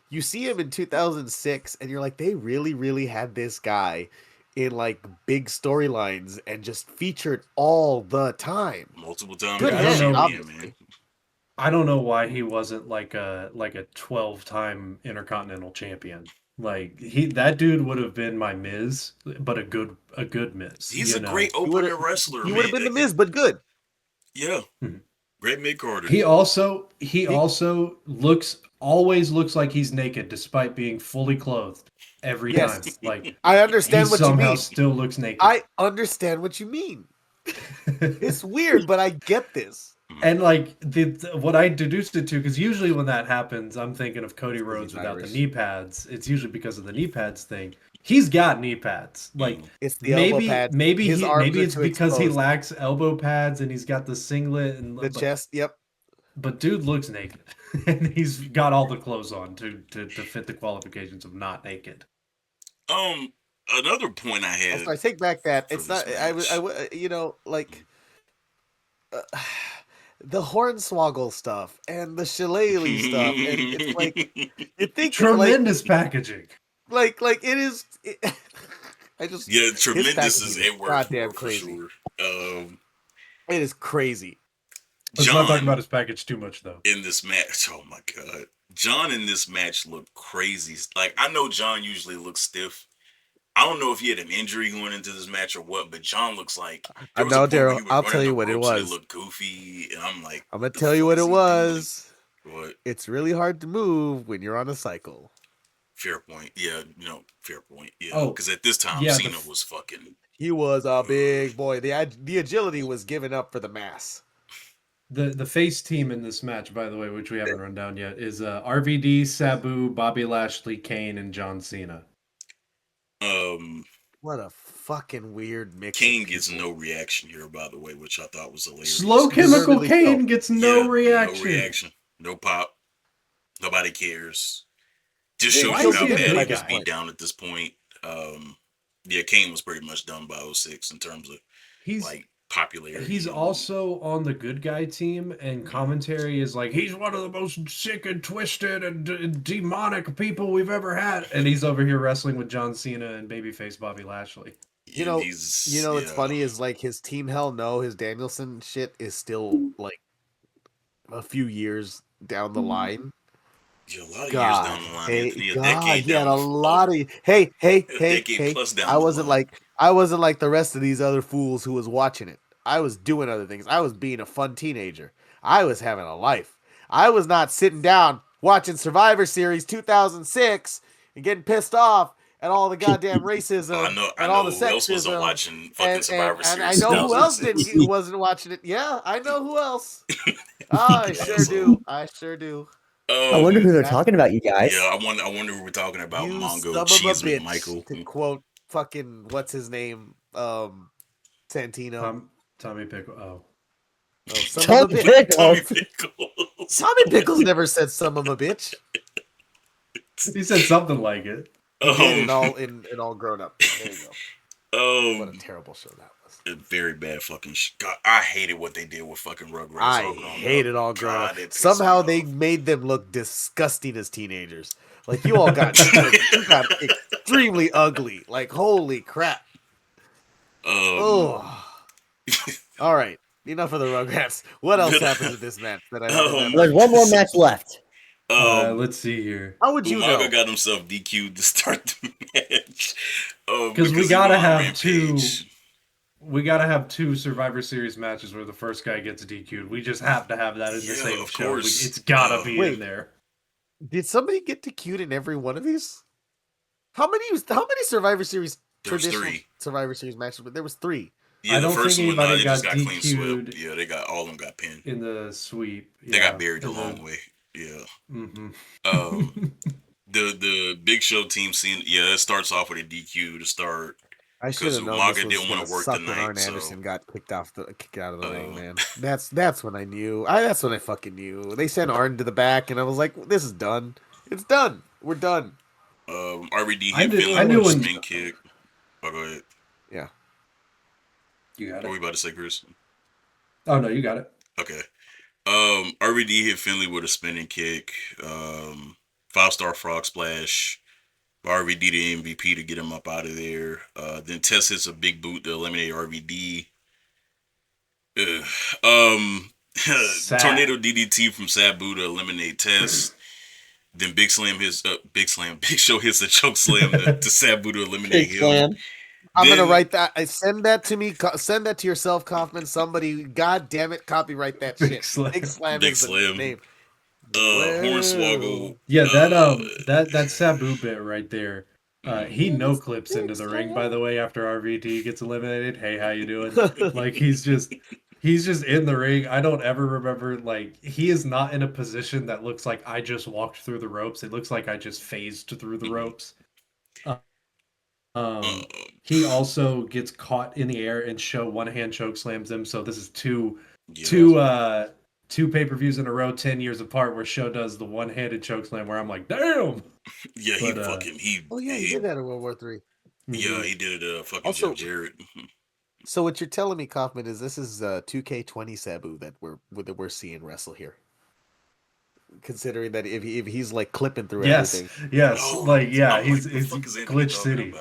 you see him in 2006 and you're like, they really had this guy in like big storylines and just featured all the time, multiple times. Good man, obviously. I don't know why he wasn't like a 12-time Intercontinental Champion. Like that dude would have been my Miz, but a good Miz. He's a great opener wrestler. He would have been the Miz, but good. Yeah, great mid-carder. He also always looks like he's naked despite being fully clothed every time. Like I understand what you mean. Somehow still looks naked. I understand what you mean. It's weird, but I get this. And like what I deduced it to, because usually when that happens, I'm thinking of Cody Rhodes without the knee pads. It's usually because of the knee pads thing. He's got knee pads. Like it's the elbow pads. Maybe it's because he lacks elbow pads and he's got the singlet and the chest. Yep. But dude looks naked, and he's got all the clothes on to fit the qualifications of not naked. Another point I had. Also, I take back that it's not. I you know, like. The Hornswoggle stuff and the Shillelagh stuff, and it's like you think tremendous packaging. Like it is. I just tremendous is a word. Goddamn crazy. Sure. It is crazy. Let's not talk about his package too much though. In this match, oh my god, John in this match looked crazy. Like I know John usually looks stiff. I don't know if he had an injury going into this match or what, but John looks like. I know, Darrell. I'll tell you what it was. It looked goofy, and I'm like, I'm gonna tell you what it was. What? It's really hard to move when you're on a cycle. Fair point. Yeah, fair point. Yeah, because at this time, Cena was fucking. He was a big boy. The agility was given up for the mass. The face team in this match, by the way, which we haven't run down yet, is RVD, Sabu, Bobby Lashley, Kane, and John Cena. What a fucking weird mix. Kane gets no reaction here, by the way, which I thought was hilarious. Slow chemical Kane gets no reaction. No reaction. No pop. Nobody cares. Just shows you how bad he was beat down at this point. Kane was pretty much done by 06 in terms of popularity. He's also on the good guy team, and commentary is like, he's one of the most sick and twisted and demonic people we've ever had. And he's over here wrestling with John Cena and babyface Bobby Lashley. What's funny is like his Team Hell No, his Danielson shit is still like a few years down the line. Yeah, a lot of years down the line. He had a lot of hey. I wasn't like the rest of these other fools who was watching it. I was doing other things. I was being a fun teenager. I was having a life. I was not sitting down watching Survivor Series 2006 and getting pissed off at all the goddamn racism and all the sexism. Who else wasn't watching fucking Survivor Series? And I know who else who wasn't watching it. Yeah, I know who else. I sure do. I wonder who they're talking about, you guys. Yeah, I wonder who we're talking about. Mongo Cheeseman Michael. To quote fucking what's his name? Santino. Tommy Pickles. Tommy Pickles. Tommy Pickles never said "son of a bitch." He said something like it. In all grown up. There you go. What a terrible show that was. A very bad fucking God, I hated what they did with fucking Rugrats. I hated all grown up. Somehow they made them look disgusting as teenagers. Like you all got extremely ugly. Like holy crap. All right. Enough of the Rugrats. What else happened in this match? There's one more match left. Let's see here. How would you know? Umaga got himself DQ'd to start the match. Because we gotta have two. we got to have 2 Survivor Series matches where the first guy gets DQ'd. We just have to have that in the same show. Course. It's got to be in there. Did somebody get DQ'd in every one of these? How many Survivor Series traditional 3 Survivor Series matches? But there was 3. Yeah, I don't think anybody got DQ'd. Clean swept. Yeah, they got all of them got pinned in the sweep. Yeah, they got buried a long way. Yeah. Mm-hmm. The Big Show team scene. Yeah, it starts off with a DQ to start. I should have known Umaga didn't want to work the night. Arn Anderson got kicked out of the ring, man. That's when I knew. That's when I fucking knew. They sent Arn to the back, and I was like, "This is done. It's done. We're done." RVD hit Finlay with a spin kick. Oh, go ahead. Yeah. You got it. What were we about to say, Chris? Oh no, you got it. Okay. RVD hit Finlay with a spinning kick. 5-star frog splash. RVD the MVP to get him up out of there. Then Test hits a big boot to eliminate RVD. Tornado DDT from Sabu to eliminate Test. Then Big Show hits a choke slam to Sabu to eliminate him. Slam. I'm gonna write that. Send that to me. Send that to yourself, Kaufman. Somebody, God damn it, copyright that shit. Big Slam is the name. Hornswoggle. Yeah, that Sabu bit right there. He no clips into the ring, by the way, after RVD gets eliminated. Hey, how you doing? Like he's just in the ring. I don't ever remember, like, he is not in a position that looks like I just walked through the ropes. It looks like I just phased through the ropes. He also gets caught in the air and Show one-hand choke slams him. So this is two pay-per-views in a row, 10 years apart, where Show does the one-handed choke slam where I'm like, damn. Yeah, he did that in World War III. Yeah, he did it. Fucking Jeff Jarrett. So what you're telling me, Kaufman, is this is 2K20 Sabu that we're seeing wrestle here. Considering that if he's like clipping through everything. Yes, he's Glitch City.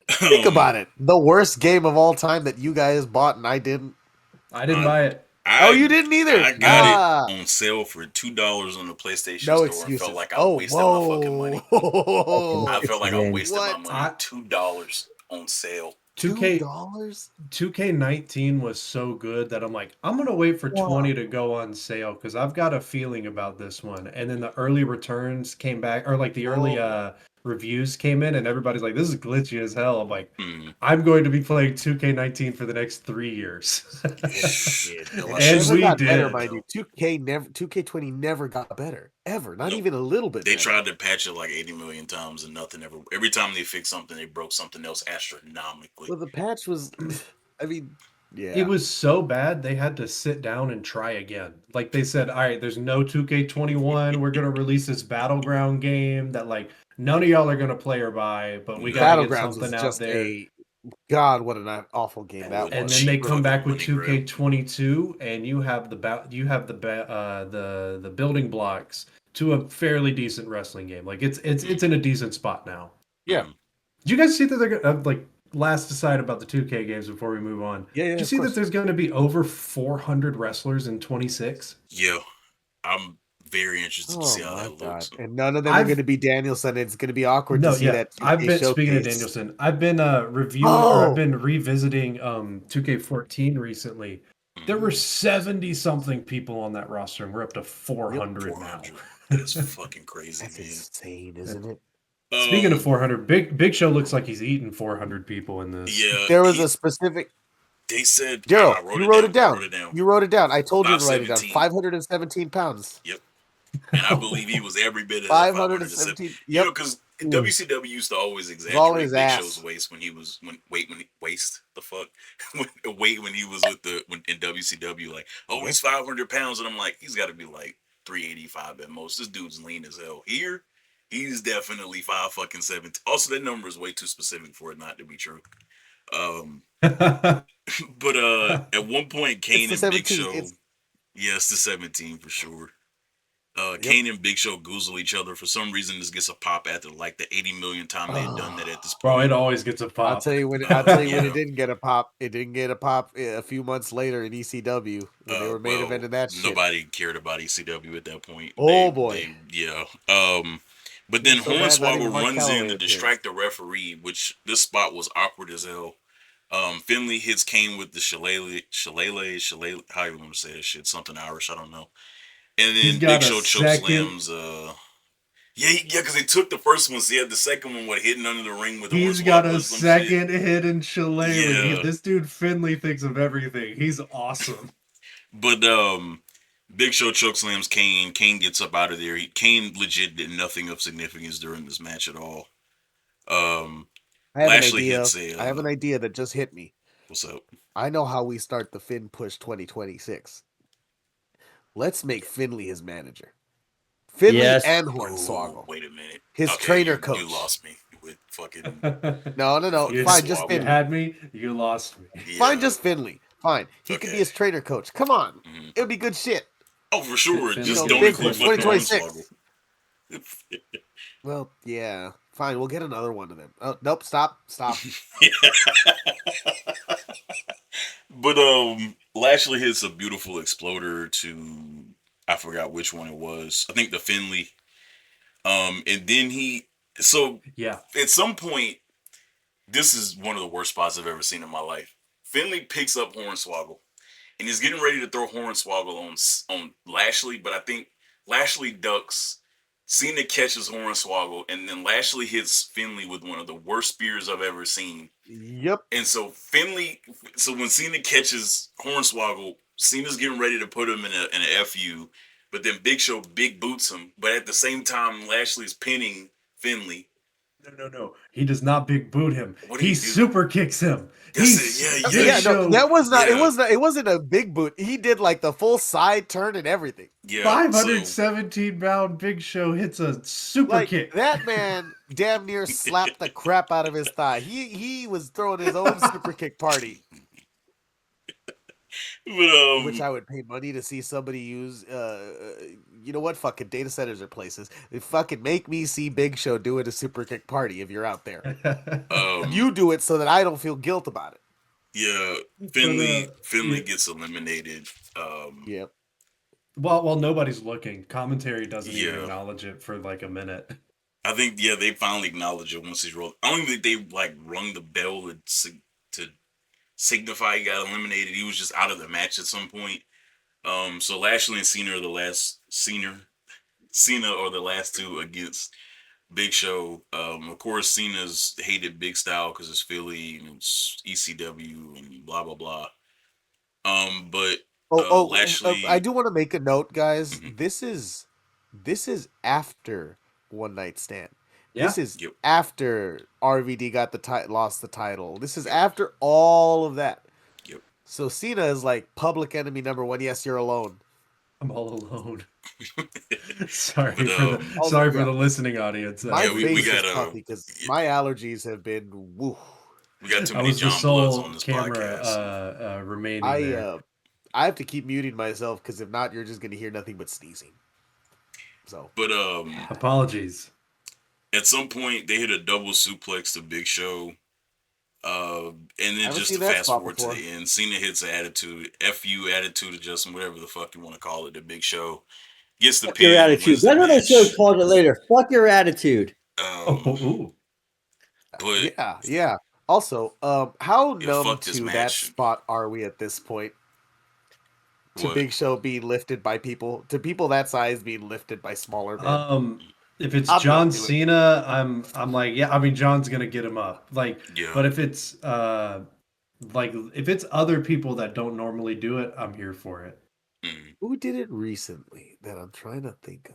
Think about it. The worst game of all time that you guys bought and I didn't. I didn't buy it. You didn't either. I got it on sale for $2 on the PlayStation store. Excuses. I felt like I wasted my fucking money. I felt like I wasted my money. $2 on sale. $2K19 was so good that I'm like, I'm gonna wait for 20 to go on sale because I've got a feeling about this one. And then the early returns came back, or like the early reviews came in, and everybody's like, "This is glitchy as hell." I'm like, I'm going to be playing 2K19 for the next 3 years. And we did. Better, mind you. 2K20 never got better ever, not even a little bit. They tried to patch it like 80 million times, and nothing ever. Every time they fixed something, they broke something else astronomically. Well, the patch was, I mean. Yeah. It was so bad they had to sit down and try again. Like they said, all right, there's no 2K21. We're gonna release this Battleground game that like none of y'all are gonna play or buy, but we gotta get something out there. God, what an awful game that was! And then they come back with 2K22, and you have the building blocks to a fairly decent wrestling game. Like it's in a decent spot now. Yeah. Did you guys see that they're like? Last aside about the 2K games before we move on. Yeah, Did you see that there's going to be over 400 wrestlers in 26? Yeah, I'm very interested to see how that looks. And none of them are going to be Danielson. It's going to be awkward to see that. Speaking of Danielson, I've been I've been revisiting 2K14 recently. There were 70-something people on that roster, and we're up to 400 now. That's fucking crazy. That's insane, isn't it? Speaking of 400, Big Show looks like he's eating 400 people in this. Yeah, there was a specific. They said, Darrell, you wrote it down. You wrote it down. I told you to write it down. 517 pounds. Yep. And I believe he was every bit of 517. Yep. You know, because WCW used to always exaggerate Big Show's waist when he was in WCW. Like, he's 500 pounds, and I'm like, he's got to be like 385 at most. This dude's lean as hell. Here. He's definitely 5'17". Also, that number is way too specific for it not to be true. But at one point, Kane and Big Show, it's the 17 for sure. Kane and Big Show goozle each other. For some reason, this gets a pop after like the 80 million time they had done that at this point. Bro, it always gets a pop. I'll tell you when it didn't get a pop. It didn't get a pop a few months later in ECW when they were main eventing that shit. Nobody cared about ECW at that point. Boy. But then Hornswoggle runs in to distract the referee, which this spot was awkward as hell. Finley hits Kane with the shillelagh, how you want to say that shit? Something Irish, I don't know. And He's then Big got a Show choke second. slams. Yeah, because they took the first one. So he had the second one, hitting under the ring with He's got Hornswoggle a or some shit. second hidden shillelagh. Yeah. This dude Finley thinks of everything. He's awesome. But Big Show chokeslams Kane. Kane gets up out of there. Kane legit did nothing of significance during this match at all. Lashley hits a. I have an idea that just hit me. What's up? I know how we start the Finn Push 2026. Let's make Finley his manager. Finley and Hornswoggle. Ooh, wait a minute. His trainer coach. You lost me with fucking. No. Fine, just Finley. You had me. You lost me. Yeah. Fine, just Finley. Fine. He could be his trainer coach. Come on. Mm-hmm. It would be good shit. Oh, for sure. Just don't Big include Push 2026. Hornswoggle. Well, yeah. Fine, we'll get another one of them. Oh, nope, stop. But Lashley hits a beautiful exploder to, I forgot which one it was. I think the Finley. And then at some point, this is one of the worst spots I've ever seen in my life. Finley picks up Hornswoggle, and he's getting ready to throw Hornswoggle on Lashley, but I think Lashley ducks. Cena catches Hornswoggle, and then Lashley hits Finley with one of the worst spears I've ever seen. Yep. And so when Cena catches Hornswoggle, Cena's getting ready to put him in a FU, but then Big Show big boots him. But at the same time, Lashley's pinning Finley. No. He does not big boot him. He do? super kicks him. That was not. Yeah. It wasn't a big boot. He did like the full side turn and everything. Yeah. 517-pound Big Show hits a super kick. That man damn near slapped the crap out of his thigh. He was throwing his own super kick party. But, which I would pay money to see somebody use. You know what? Fucking data centers or places. They fucking make me see Big Show doing a super kick party if you're out there. You do it so that I don't feel guilt about it. Yeah, Finley gets eliminated. Yep. Well, nobody's looking. Commentary doesn't even acknowledge it for like a minute. I think they finally acknowledge it once he's rolled. I don't think they rung the bell to signify he got eliminated. He was just out of the match at some point. So Lashley and Cena are the last two against Big Show. Of course, Cena's hated Big Style because it's Philly and it's ECW and blah blah blah. But Lashley, I do want to make a note, guys. Mm-hmm. This is after One Night Stand. Yeah. This is after RVD got lost the title. This is after all of that. Yep. So Cena is like public enemy number one. Yes, you're alone. I'm all alone. Sorry for the listening audience. My face is puffy because my allergies have been woo. We got too many John Bloods on this camera, podcast. Remaining I have to keep muting myself because if not, you're just going to hear nothing but sneezing. So, but apologies. At some point, they hit a double suplex to Big Show. And then just to fast forward to the end, Cena hits an FU attitude adjustment, whatever the fuck you want to call it, the Big Show. Gets the pin. Your attitude. That's what they should have called it later. Fuck your attitude. But yeah. Also, how numb to that spot are we at this point? To Big Show being lifted by people, to people that size being lifted by smaller men. If it's John Cena, I'm like, yeah. I mean, John's gonna get him up. Like, but if it's if it's other people that don't normally do it, I'm here for it. Who did it recently that I'm trying to think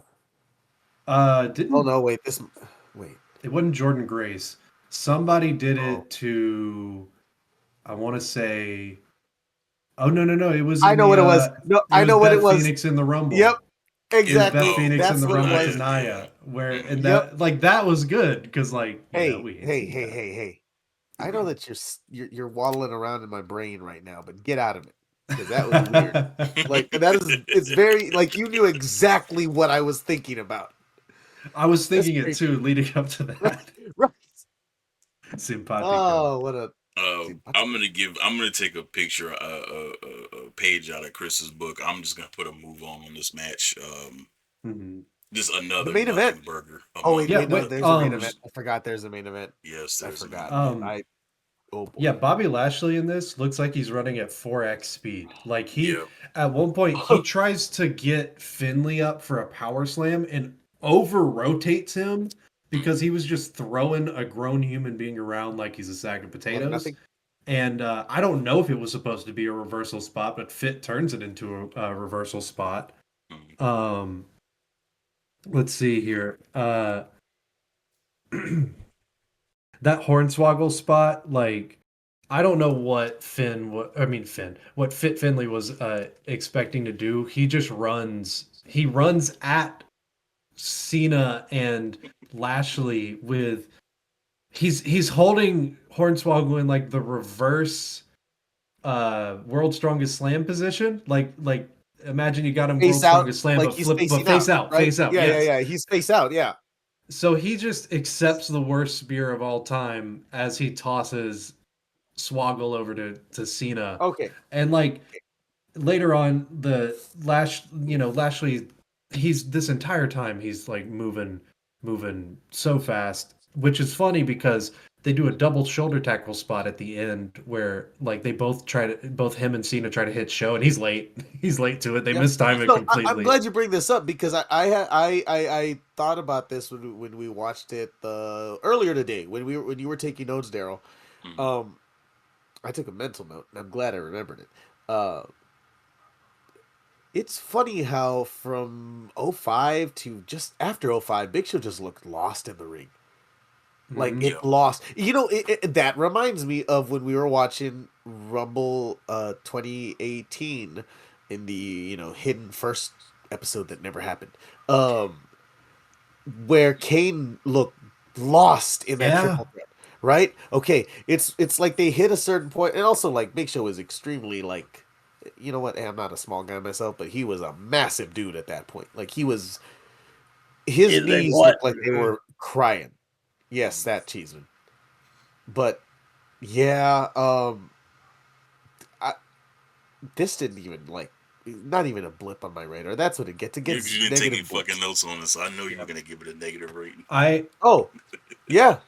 of? Wait. It wasn't Jordan Grace. Somebody did it to. I want to say. Oh no! It was. I know what it was. No, I know what it was. Phoenix in the Rumble. Yep. Exactly. Beth Phoenix in the Rumble with Naya, that was good because hey. I know that you're waddling around in my brain right now, but get out of it because that was weird. It's very you knew exactly what I was thinking about. I was thinking it too, leading up to that. Right. Simpatico. Oh, what a. I'm gonna take a picture, a page out of Chris's book. I'm just gonna put a move on this match. Just another the main event burger. There's a main event. I forgot there's a main event. Yes, I forgot. Oh boy. Yeah, Bobby Lashley in this looks like he's running at 4x speed. Like Yeah. at one point, he tries to get Finley up for a power slam and over rotates him because he was just throwing a grown human being around like he's a sack of potatoes. Nothing. And I don't know if it was supposed to be a reversal spot, but Fit turns it into a reversal spot. Let's see here. That Hornswoggle spot, like, I don't know what what Fit Finley was expecting to do. He just runs. He runs at Cena and Lashley with. He's holding Hornswoggle in like the reverse World Strongest Slam position. Like imagine you got him Face World out, Strongest Slam, like but he's flip, facing but face out, out, right? face out. Yeah, Yes. yeah. He's face out. Yeah. So he just accepts the worst spear of all time as he tosses Swoggle over to Cena. Okay. And like later on, Lashley, he's this entire time he's like moving so fast, which is funny because they do a double shoulder tackle spot at the end where like they both him and Cena try to hit show and he's late. He's late to it. They mistime it completely. I'm glad you bring this up because I thought about this when we watched it earlier today when you were taking notes, Darrell. I took a mental note and I'm glad I remembered it. It's funny how from 05 to just after 05, Big Show just looked lost in the ring. Like it lost. You know, that reminds me of when we were watching Rumble 2018 in the, hidden first episode that never happened. Where Kane looked lost in that triple threat. Right? Okay. It's like they hit a certain point, and also like Big Show is extremely like, you know what? I'm not a small guy myself, but he was a massive dude at that point. Like his knees looked like they were crying. Yes, that Cheeseman. But yeah, this didn't even not even a blip on my radar. That's what it gets. It gets You didn't take any blips. fucking notes on this, so I know you're gonna give it a negative rating. Yeah.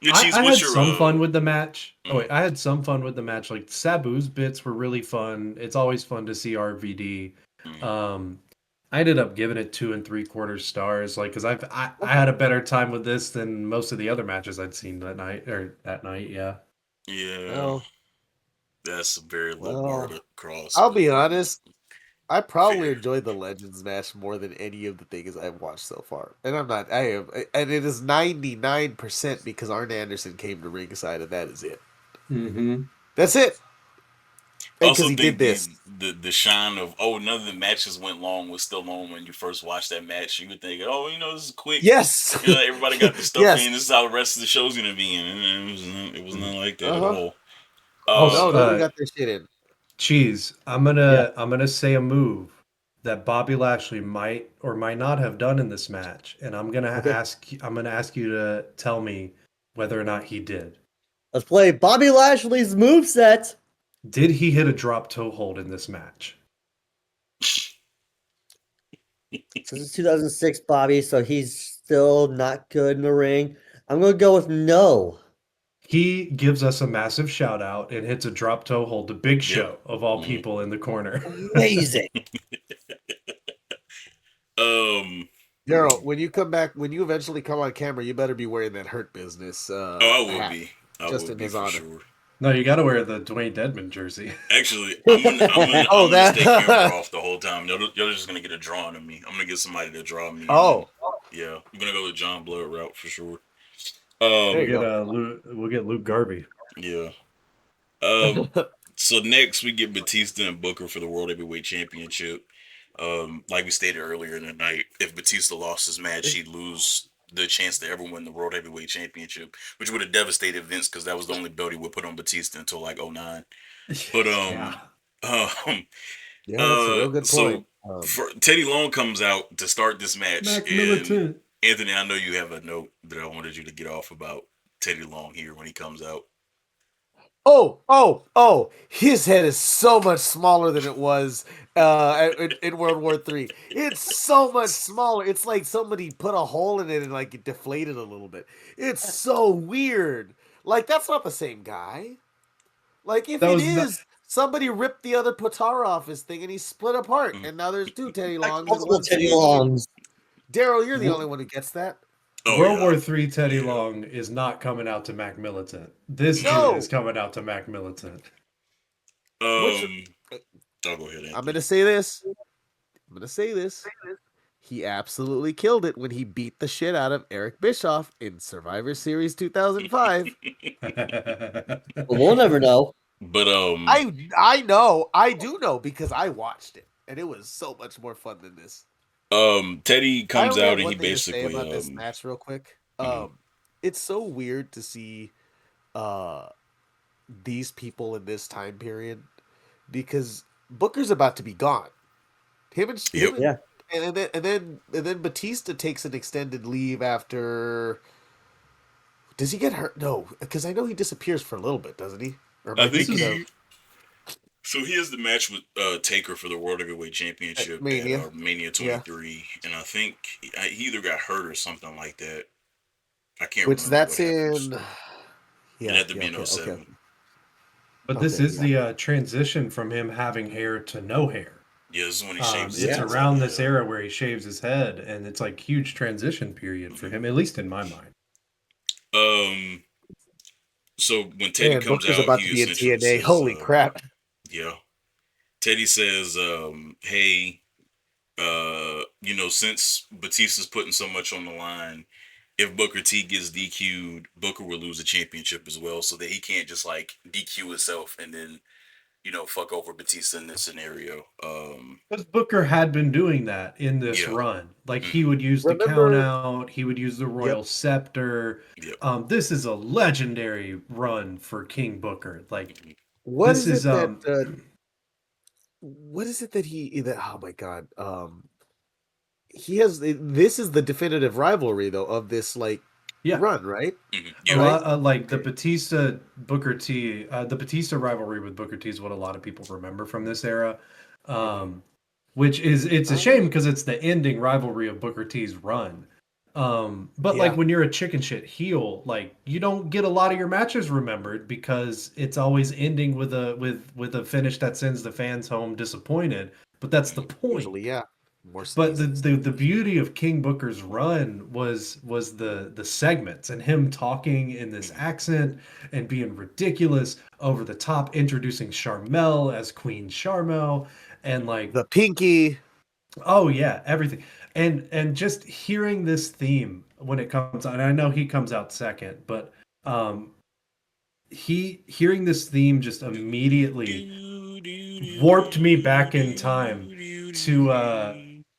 I had some fun with the match. Oh wait, I had some fun with the match. Like Sabu's bits were really fun. It's always fun to see RVD. I ended up giving it 2 3/4 stars, like because I had a better time with this than most of the other matches I'd seen that night. Yeah. Yeah, that's a very low bar to cross. I'll be honest. I probably enjoyed the Legends match more than any of the things I've watched so far, and and it is 99% because Arn Anderson came to ringside, and that is it. That's it. Also, he did this. The shine of none of the matches went long was still on when you first watched that match. You would think, this is quick. Yes, everybody got the stuff in. This is how the rest of the show's gonna be in. And it was not like that at all. No, we got their shit in. Cheese. I'm gonna say a move that Bobby Lashley might or might not have done in this match, and I'm gonna ask you to tell me whether or not he did. Let's play Bobby Lashley's moveset. Did he hit a drop toe hold in this match? This is 2006, Bobby, so he's still not good in the ring. I'm going to go with no. He gives us a massive shout out and hits a drop toe hold to Big Show, of all people, in the corner. Amazing. Darrell, when you eventually come on camera, you better be wearing that Hurt Business. I will be. Just in his honor. Sure. No, you got to wear the Dwayne Dedman jersey. Actually, I'm gonna stay camera off the whole time. You're just gonna get a drawing of me. I'm gonna get somebody to draw me. Yeah, I'm gonna go the John Blood route for sure. We'll get Luke Garvey. Yeah. So next we get Batista and Booker for the World Heavyweight Championship. Like we stated earlier in the night, if Batista lost his match, he'd lose the chance to ever win the World Heavyweight Championship, which would have devastated Vince because that was the only belt he would put on Batista until like 09. But that's a real good point. So Teddy Long comes out to start this match. And Anthony, I know you have a note that I wanted you to get off about Teddy Long here when he comes out. Oh! His head is so much smaller than it was in World War III. It's so much smaller. It's like somebody put a hole in it and like it deflated a little bit. It's so weird. Like that's not the same guy. Like if it is, somebody ripped the other Potara off his thing and he split apart, and now there's two Teddy Longs and one Teddy Longs. Darrell, you're the only one who gets that. World War III Teddy Long is not coming out to Mac Militant. This dude is coming out to Mac Militant. I'll go ahead. I'm gonna say this. He absolutely killed it when he beat the shit out of Eric Bischoff in Survivor Series 2005. We'll never know. But I do know because I watched it and it was so much more fun than this. Teddy comes out and he basically about this match real quick. It's so weird to see these people in this time period because Booker's about to be gone. And then Batista takes an extended leave after. Does he get hurt? No, because I know he disappears for a little bit, doesn't he? Or I think so. He has the match with Taker for the World Heavyweight Championship at Mania 23, and I think he either got hurt or something like that. I can't remember. That's in. Yeah, it had to be in 07. Okay. But this is the transition from him having hair to no hair. Yeah, this is when he shaves his head. It's around this era where he shaves his head, and it's like huge transition period for him, at least in my mind. So when Teddy comes out, about to be in TNA. Says, holy crap! Yeah, Teddy says, "Hey, since Batista's putting so much on the line, if Booker T gets DQ'd, Booker will lose the championship as well, so that he can't just like DQ himself and then." Fuck over Batista in this scenario. Because Booker had been doing that in this run. Like, he would use the count out, he would use the Royal Scepter. Yep. This is a legendary run for King Booker. Like, what is it that oh my god. He has this is the definitive rivalry though of this run, right? Like the Batista Booker T, the Batista rivalry with Booker T is what a lot of people remember from this era, which is it's a shame because it's the ending rivalry of Booker T's run. But like when you're a chicken shit heel, like you don't get a lot of your matches remembered because it's always ending with a finish that sends the fans home disappointed. But that's the point. Usually, yeah. But the beauty of King Booker's run was the segments and him talking in this accent and being ridiculous, over the top, introducing Sharmell as Queen Sharmell and like the Pinky. Oh yeah, everything. And just hearing this theme when it comes out, and I know he comes out second, but hearing this theme just immediately warped me back in time to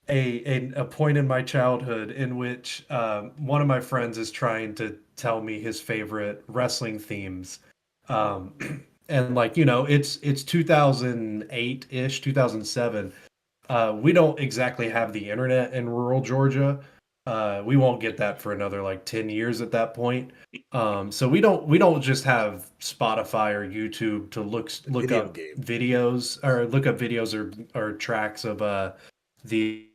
a point in my childhood in which one of my friends is trying to tell me his favorite wrestling themes. And like, it's 2008-ish, 2007. We don't exactly have the internet in rural Georgia. We won't get that for another like 10 years at that point. So we don't just have Spotify or YouTube to look up videos or look up videos or tracks of the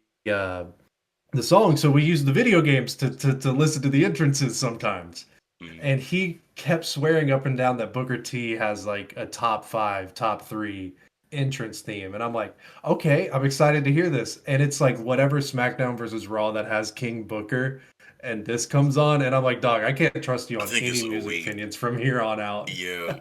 song. So we use the video games to listen to the entrances sometimes. And he kept swearing up and down that Booker T has like a top 5, top 3 entrance theme, and I'm like, okay, I'm excited to hear this. And it's like whatever SmackDown versus Raw that has King Booker, and this comes on, and I'm like, dog, I can't trust you on any music opinions from here on out. Yeah,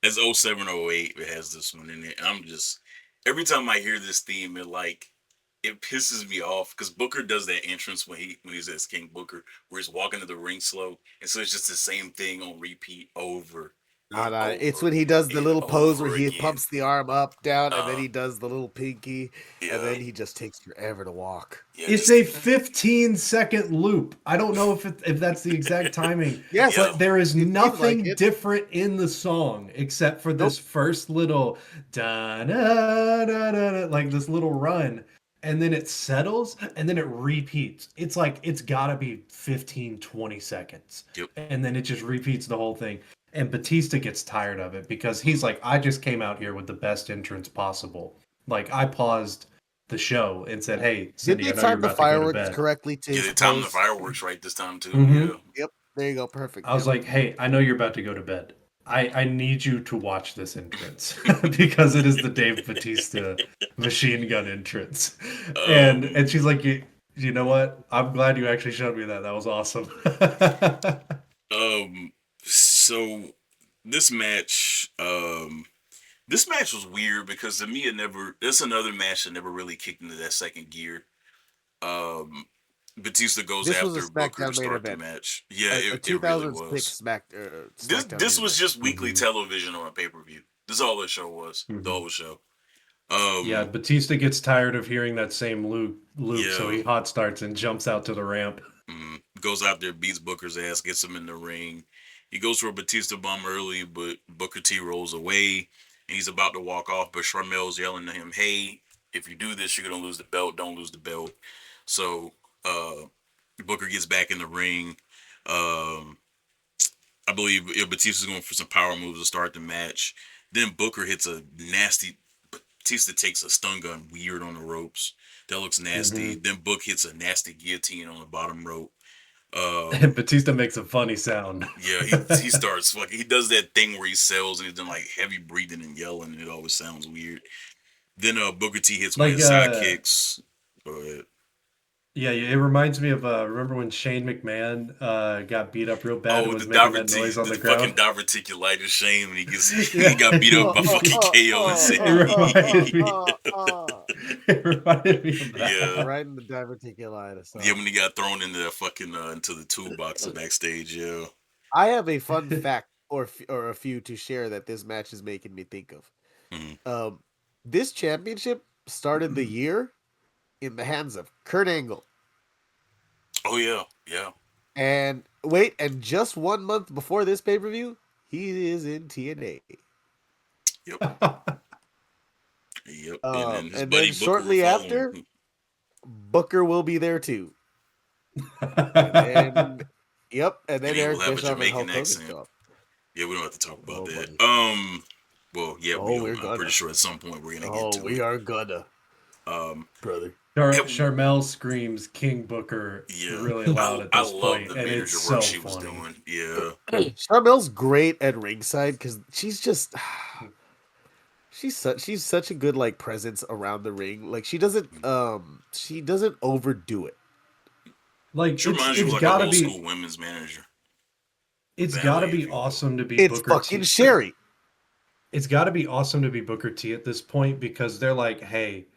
it's 07, 08. It has this one in it. I'm just every time I hear this theme, it pisses me off because Booker does that entrance when he's as King Booker, where he's walking to the ring slow, and so it's just the same thing on repeat over. It's when he does the little pose where he pumps the arm up, down, and then he does the little pinky, and then he just takes forever to walk. Yeah, it's a 15-second loop. I don't know if that's the exact timing. Yes, but there is nothing different in the song except for this first little da da da da, like this little run. And then it settles, and then it repeats. It's like, it's got to be 15, 20 seconds. Yep. And then it just repeats the whole thing. And Batista gets tired of it because he's like, I just came out here with the best entrance possible. Like, I paused the show and said, hey, Did Cindy, they I know you're time the about to go to fireworks bed. correctly to Yeah, his they timed the pose? fireworks right this time too. Mhm. Yeah. Yep, there you go, perfect. I was like, hey, I know you're about to go to bed. I need you to watch this entrance because it is the Dave Batista machine gun entrance. And she's like, you know what? I'm glad you actually showed me that. That was awesome. So this match, was weird because to me it never. It's another match that never really kicked into that second gear. Um, Batista goes this was a after Booker to SmackDown main start the event, match. Yeah, a it really was. 2006 SmackDown This main was event. just weekly television on a pay per view. This is all the show was. The whole show. Yeah, Batista gets tired of hearing that same loop, so Yeah. he hot starts and jumps out to the ramp. Goes out there, beats Booker's ass, gets him in the ring. He goes for a Batista bomb early, but Booker T rolls away. And he's about to walk off, but Sharmel's yelling to him, hey, if you do this, you're going to lose the belt. Don't lose the belt. So Booker gets back in the ring. I believe Batista's going for some power moves to start the match. Then Booker hits a nasty. Batista takes a stun gun weird on the ropes. That looks nasty. Then Book hits a nasty guillotine on the bottom rope. And Batista makes a funny sound. Yeah, he starts fucking. He does that thing where he sells and he's doing like heavy breathing and yelling, and it always sounds weird. Then Booker T hits one of his sidekicks. Go ahead. Yeah, it reminds me of remember when Shane McMahon got beat up real bad and was making that noise on the fucking ground? diverticulitis shame, and he got beat up by fucking KO and Cena. It reminded me of that. Yeah, Right in the diverticulitis. yeah, when he got thrown into the fucking into the toolbox backstage. Yeah, I have a fun fact or a few to share that this match is making me think of. This championship started the year in the hands of Kurt Angle. Oh yeah, yeah. And just 1 month before this pay-per-view, he is in TNA. Yep. Yep. And then shortly after, Booker will be there too. And then Eric Bischoff and Hulk Hogan show up. Yeah, we don't have to talk about that. Buddy. Well, yeah, I'm pretty sure at some point we're gonna get to it. We are gonna. Brother. Sharmell screams King Booker really loud at this point, the and it's so work she funny. was doing. Yeah, Sharmell's great at ringside because she's just she's such a good like presence around the ring. Like she doesn't overdo it. Like she reminds you of like an old school women's manager. It's got to be awesome to be it's Booker fucking T. Sherry. It's got to be awesome to be Booker T at this point because they're like, hey,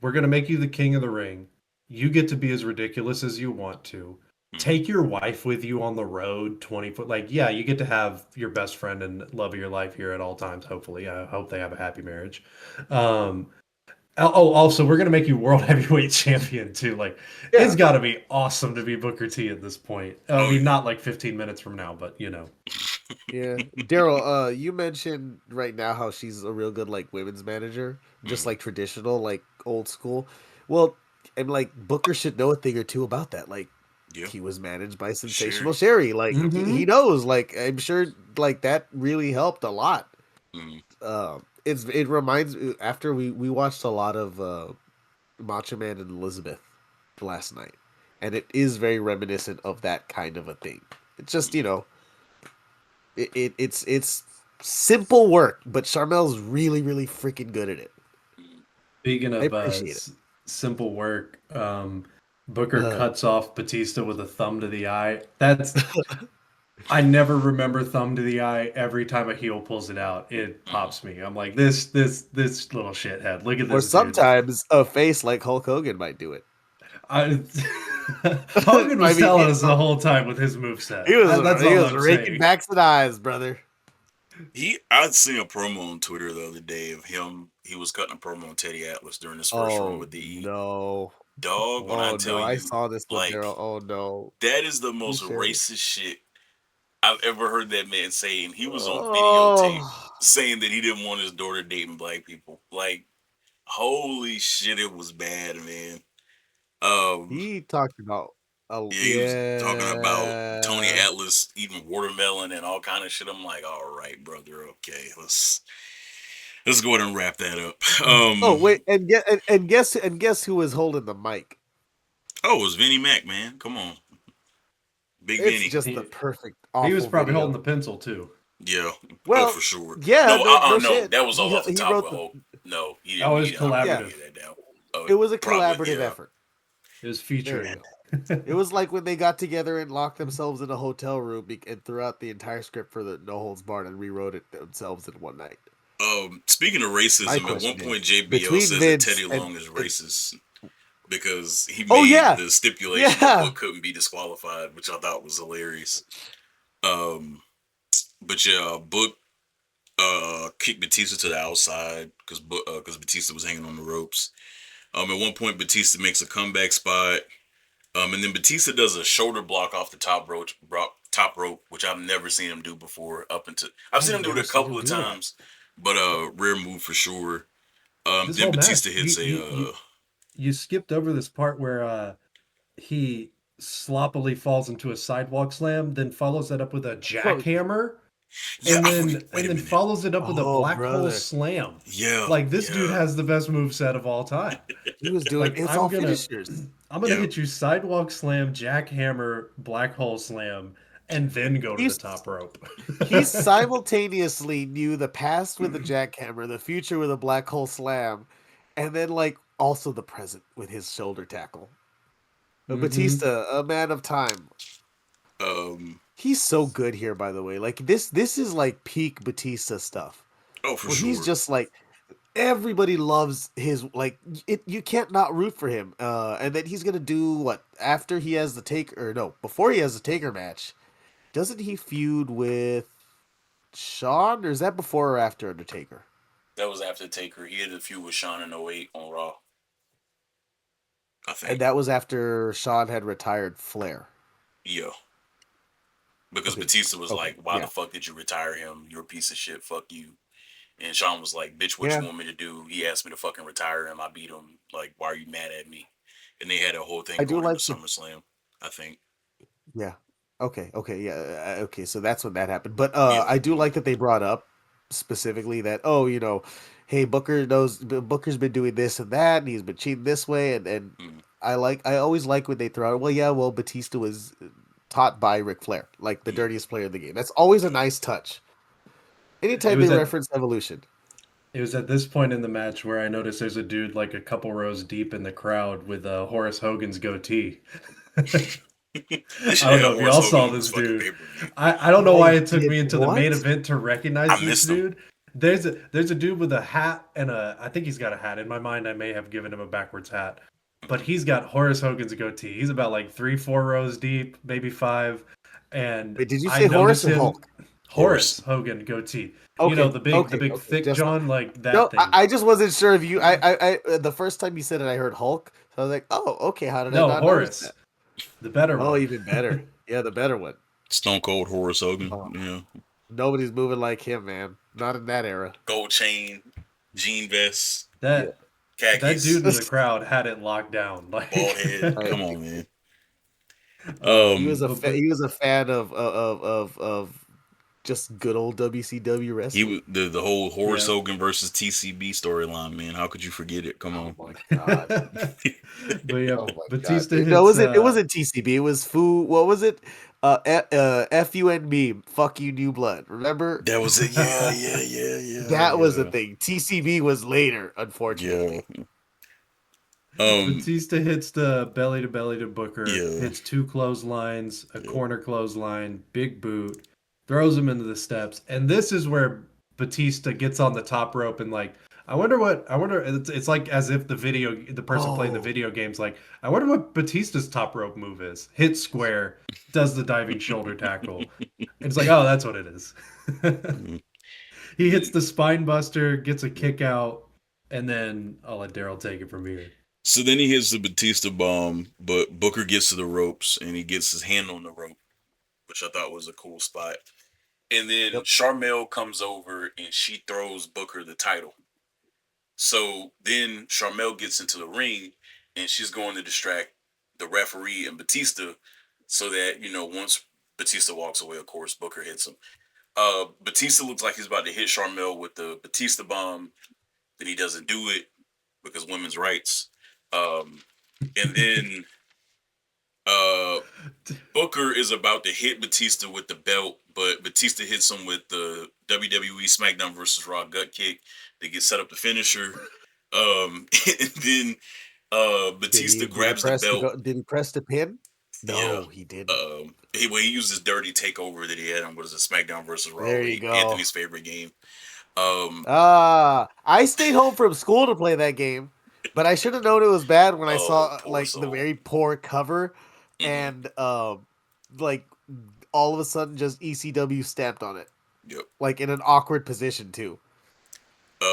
we're going to make you the king of the ring. You get to be as ridiculous as you want to. Take your wife with you on the road 20 foot. Like, yeah, you get to have your best friend and love of your life here at all times, hopefully. I hope they have a happy marriage. Also, we're going to make you world heavyweight champion too. Like, it's got to be awesome to be Booker T at this point. I mean, not like 15 minutes from now, but you know. Yeah, Darrell, you mentioned right now how she's a real good like women's manager, just like traditional, like old school. Well, and like Booker should know a thing or two about that. Like, he was managed by Sensational Sherry. Like he knows. Like I'm sure, like that really helped a lot. It reminds me after we watched a lot of Macho Man and Elizabeth last night, and it is very reminiscent of that kind of a thing. It's just It's simple work, but Sharmel's really, really freaking good at it. Speaking of simple work, Booker cuts off Batista with a thumb to the eye. That's I never remember thumb to the eye. Every time a heel pulls it out, it pops me. I'm like, this little shithead. Look at this. Or sometimes a face like Hulk Hogan might do it. Hogan was telling us the whole time with his moveset. He was raking backs and eyes, brother. I'd seen a promo on Twitter the other day of him. He was cutting a promo on Teddy Atlas during his first run with the E. No. Dog, when I tell you, I saw this with like, Darrell. Oh no. That is the most racist shit I've ever heard that man say. And he was on videotape saying that he didn't want his daughter dating black people. Like, holy shit, it was bad, man. He talked about Oh Yeah, he was talking about Tony yeah. Atlas eating watermelon and all kind of shit. I'm like, all right, brother, okay, let's go ahead and wrap that up. Oh wait, and guess who was holding the mic? Oh, it was Vinnie Mac, man. Come on, Big It's Vinny. just the perfect He was awful probably holding video. the pencil too. Yeah. Oh, Well, for sure. yeah, No, no no, shit. that was all off the He top of wrote the the. whole. No, he Oh, didn't. it was I don't think he Yeah, collaborative. had that down. Oh, it was a probably. collaborative Yeah. effort. It was There you featuring. go. It was like when they got together and locked themselves in a hotel room and threw out the entire script for the No Holds Barred and rewrote it themselves in one night. Speaking of My racism, at one question is, point JBL between says that Vince Teddy Long is and racist because he oh made yeah, the stipulation that yeah, Book couldn't be disqualified, which I thought was hilarious. Um, but yeah, Book kicked Batista to the outside because Batista was hanging on the ropes. At one point, Batista makes a comeback spot. And then Batista does a shoulder block off the top rope, which I've never seen him do before. I've seen I've him do it never a seen couple him of do that. times, but rare move for sure. This Then whole Batista match, hits you skipped over this part where he sloppily falls into a sidewalk slam, then follows that up with a Bro, jackhammer, yeah. Wait and a then minute. follows it up with a oh black hole brother, slam. Yeah, Like this dude yeah, has the best move set of all time. he was doing Like it's all finishers. I'm gonna yeah. hit you sidewalk slam, jackhammer, black hole slam, and then go to the He's top rope. he simultaneously knew the past with the jackhammer, the future with a black hole slam, and then like also the present with his shoulder tackle. hmm Batista, a man of time. Um. He's so good here, by the way. Like this is like peak Batista stuff, Oh, for where he's sure. just like everybody loves his like it. You can't not root for him. And then he's gonna do what after he has the Taker, or no, before he has the Taker match. Doesn't he feud with Shawn, or is that before or after Undertaker? That was after Taker. He had a feud with Shawn in '08 on Raw, I And think. that was after Shawn had retired Flair. Yeah, because Okay, Batista was okay, like, "Why the yeah, fuck did you retire him? You're a piece of shit. Fuck you." And Shawn was like, "Bitch, what you yeah. want me to do? He asked me to fucking retire him. I beat him. Like, why are you mad at me?" And they had a whole thing I do going into like the SummerSlam, I think. yeah. Okay, yeah, okay. So that's when that happened. But Yeah. I do like that they brought up specifically that hey, Booker's been doing this and that, and he's been cheating this way, and Mm. I always like when they throw out, well, yeah, well, Batista was taught by Ric Flair, like the Yeah. dirtiest player in the game. That's always a nice touch. It Anytime they was at reference evolution. it was at this point in the match where I noticed there's a dude like a couple rows deep in the crowd with Horace Hogan's goatee. They I should don't have know if Horse y'all saw Hogan on this this fucking dude. pay per view. I don't know why I it took did me into the what? main event to recognize I this missed him. dude. There's a dude with a hat and I think he's got a hat. In my mind, I may have given him a backwards hat. But he's got Horace Hogan's goatee. He's about like 3, 4 rows deep, maybe five. And Wait, did you I say Horace notice or him Hulk? Horace Horse. Hogan goatee. You know, Okay, the okay, big okay. thick Just John, like that no, thing. I just wasn't sure if you. The first time you said it, I heard Hulk, so I was like, oh, okay. How did I No, not notice that? Horace, the better Oh, one. even better. Yeah, the better one. Stone Cold Horse Hogan. Oh, Yeah. nobody's moving like him, man. Not in that era. Gold chain, jean vest, Yeah. That that khakis, dude in the crowd had it locked down. bald Like, head. I Come agree. on, man. He was a but he was a fan of just good old WCW He wrestling. was the whole Horus yeah. Hogan versus TCB storyline, man. How could you forget it? Come Oh on. my god. But yeah, Oh my god. Batista No, hits it wasn't TCB. It was Fu. What was it? FUNB. Fuck you, New Blood. Remember? That was it. Yeah, yeah, yeah, yeah, That was the yeah, thing. TCB was later, yeah. unfortunately. Um, Batista hits the belly to belly to Booker, yeah. hits 2 clotheslines, a Yeah. corner clothesline, big boot, throws him into the steps, and this is where Batista gets on the top rope and like, I wonder. It's like as if the person playing the Oh, video game's like, I wonder what Batista's top rope move is. Hits square, does the diving shoulder tackle. And it's like, oh, that's what it is. Mhm. He hits the spine buster, gets a kick out, and then I'll let Darrell take it from here. So then he hits the Batista bomb, but Booker gets to the ropes and he gets his hand on the rope, which I thought was a cool spot. And then yep. Charmel comes over and she throws Booker the title. So then Charmel gets into the ring and she's going to distract the referee and Batista, so that once Batista walks away, of course Booker hits him. Batista looks like he's about to hit Sharmell with the Batista bomb. Then he doesn't do it because women's rights. And then Booker is about to hit Batista with the belt, but Batista hits him with the WWE SmackDown vs. Raw gut kick to get set up the finisher. And then Batista grabs the belt. Did he press the pin? No, Yeah. he didn't. He used his dirty takeover that he had on what is it, SmackDown vs. Raw. There you go. Anthony's favorite game. I stayed home from school to play that game, but I should have known it was bad when I saw the very poor cover, and like all of a sudden just ECW stamped on it. Yep. Like in an awkward position too.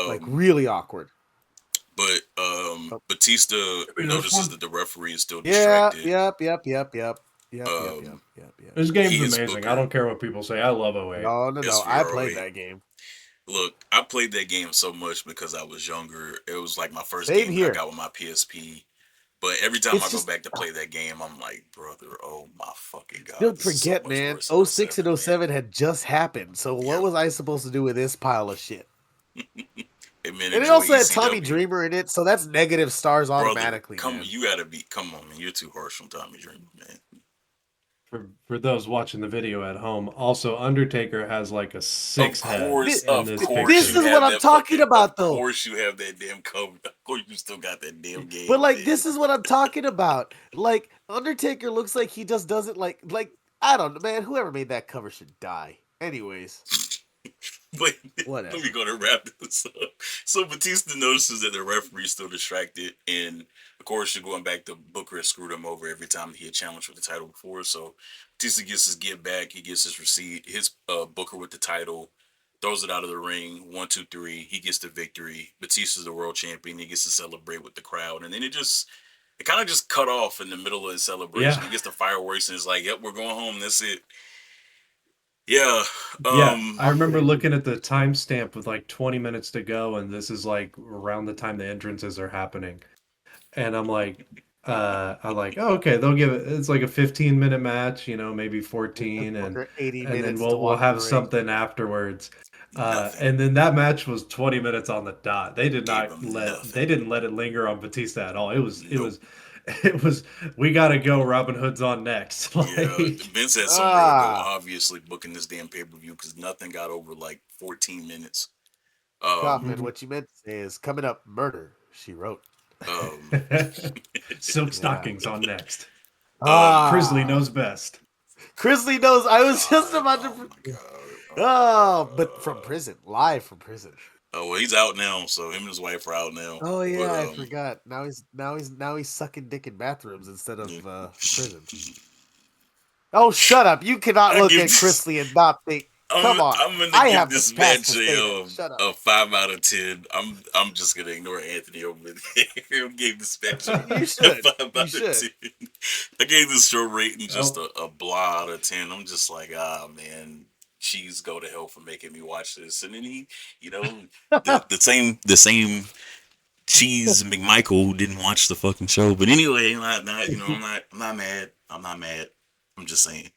Like really awkward. But Batista notices that the referee is still distracted. Yep. This game's amazing. Booker. I don't care what people say. I love 08. No. I played that game. Look, I played that game so much because I was younger. It was like my first Same game here. I got with my PSP. But every time I go back to play that game, I'm like, brother, oh my fucking God. Don't forget, man, 06 and 07 had just happened. So what was I supposed to do with this pile of shit? And it also had Tommy Dreamer in it, so that's negative stars automatically. Brother, come on, man. You're too harsh on Tommy Dreamer, man. For those watching the video at home, also Undertaker has like a 6 head. Of course, this is what I'm talking about, though. Of course, you have that damn cover. Of course, you still got that damn game. But like, this is what I'm talking about. Like, Undertaker looks like he just doesn't like. I don't know, man. Whoever made that cover should die. Anyways. But let me go to wrap this up. So Batista notices that the referee's still distracted, and of course, you're going back to Booker has screwed him over every time he had challenged for the title before. So Batista gets his get back, he gets his receipt, his Booker with the title, throws it out of the ring. 1, 2, 3. He gets the victory. Batista's the world champion. He gets to celebrate with the crowd, and then it kind of just cut off in the middle of the celebration. Yeah. He gets the fireworks, and it's like, yep, we're going home. That's it. Yeah. I remember looking at the timestamp with like 20 minutes to go, and this is like around the time the entrances are happening. And I'm like, oh, okay, they'll give it's like a 15-minute match, maybe 14, and 80 and minutes then we'll have something afterwards. And then that match was 20 minutes on the dot. They didn't let it linger on Batista at all. It was we gotta go. Robin Hood's on next. Vince had somewhere to go, obviously booking this damn pay-per-view because nothing got over like 14 minutes. Kaufman, what you meant to say is coming up, Murder, She Wrote. Silk Stockings on next. Crisley knows best. Crisley knows. I was just about to. But from prison, live from prison. Oh well, he's out now, so him and his wife are out now. Oh yeah, I forgot. Now he's sucking dick in bathrooms instead of prison. Oh, shut up! You cannot look at Crisley and not think. Come on, I'm gonna give this match a 5 out of 10. I'm just gonna ignore Anthony over there. I gave this match a 5 out of 10. I gave this show rating just a blah out of 10. I'm just like, man. Cheese go to hell for making me watch this, and then he, the same Cheese McMichael who didn't watch the fucking show. But anyway, I'm not mad. I'm just saying.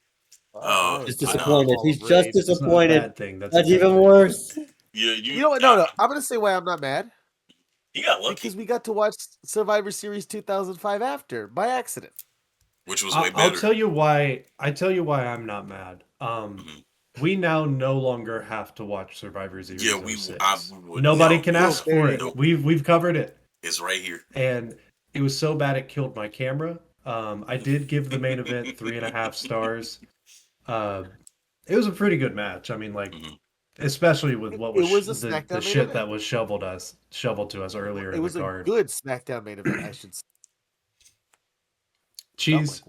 He's disappointed. He's just disappointed. That's even worse. Yeah, you know what? No. I'm gonna say why I'm not mad. You got lucky because we got to watch Survivor Series 2005 after by accident, which was way better. I'll tell you why. I'm not mad. We now no longer have to watch Survivor Series. Yeah, nobody can ask for it. We've covered it. It's right here. And it was so bad it killed my camera. I did give the main event 3.5 stars. It was a pretty good match. I mean, especially with what was the shit that was shoveled to us earlier in the card. It was a good SmackDown main event, I should say. Cheese.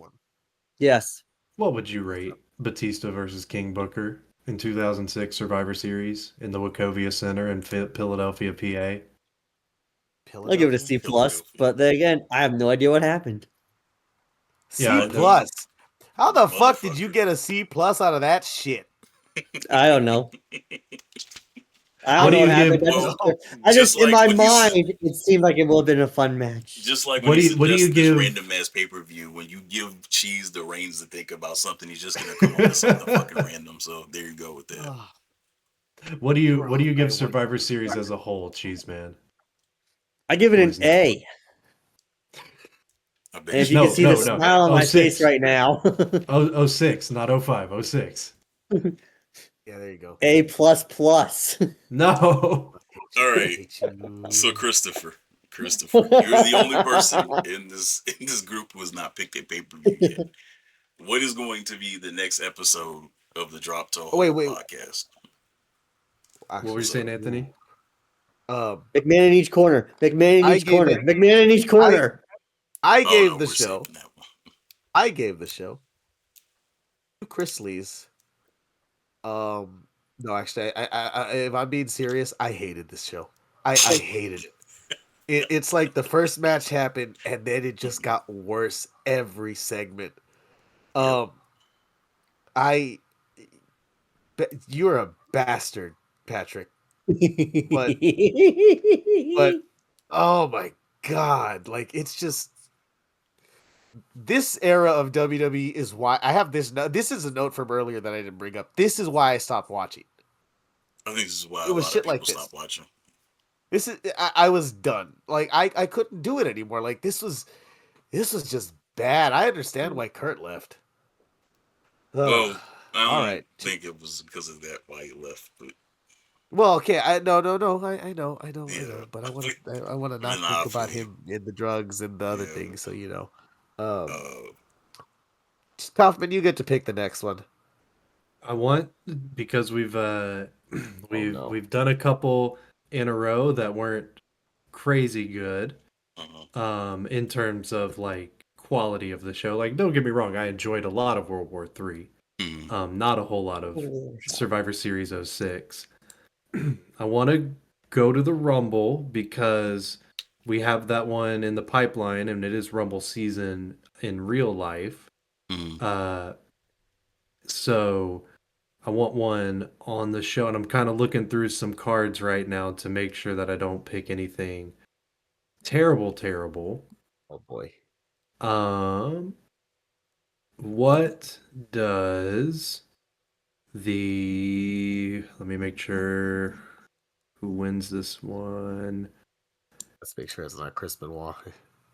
Yes. What would you rate Batista versus King Booker in 2006 Survivor Series in the Wachovia Center in Philadelphia, PA? I'll give it a C+, but then again, I have no idea what happened. C+. How the fuck did you get a C+ out of that shit? I don't know. I don't know what happened. I just in my mind, it seemed like it would have been a fun match. Just like when he suggests this random ass pay-per-view, when you give Cheese the reins to think about something, he's just gonna come up with something fucking random. So there you go with that. What do you give Survivor Series as a whole, Cheese Man? I give it an A. I bet and if you can see the smile on my face right now. 06, not 05, 06. Yeah, there you go. A++. No. All right. So Christopher, you're the only person in this group who has not picked a pay-per-view yet. What is going to be the next episode of the Drop to Horror podcast? What were you saying, Anthony? McMahon in each corner. McMahon in each corner. McMahon in each corner. I gave the show. I gave the show. Chris Lee's. No, actually, I if I'm being serious, I hated this show. I hated it. It's like the first match happened, and then it just got worse every segment. You're a bastard, Patrick. But oh my god, like it's just this era of WWE is why I have this. This is a note from earlier that I didn't bring up. This is why I stopped watching. I think this is why a lot of people stopped watching. This is I was done. Like I couldn't do it anymore. Like this was just bad. I understand why Kurt left. Well, I don't think it was because of that why he left, but. Well, okay, I know, but I want to not think about him and the drugs and the other things. So Kaufman, you get to pick the next one. I want because we've done a couple in a row that weren't crazy good, in terms of like quality of the show. Like, don't get me wrong, I enjoyed a lot of World War III, not a whole lot of Survivor Series 06. I want to go to the Rumble because we have that one in the pipeline and it is Rumble season in real life. So I want one on the show, and I'm kind of looking through some cards right now to make sure that I don't pick anything terrible. Oh boy. What does let me make sure who wins this one. Let's make sure it's not Chris Benoit.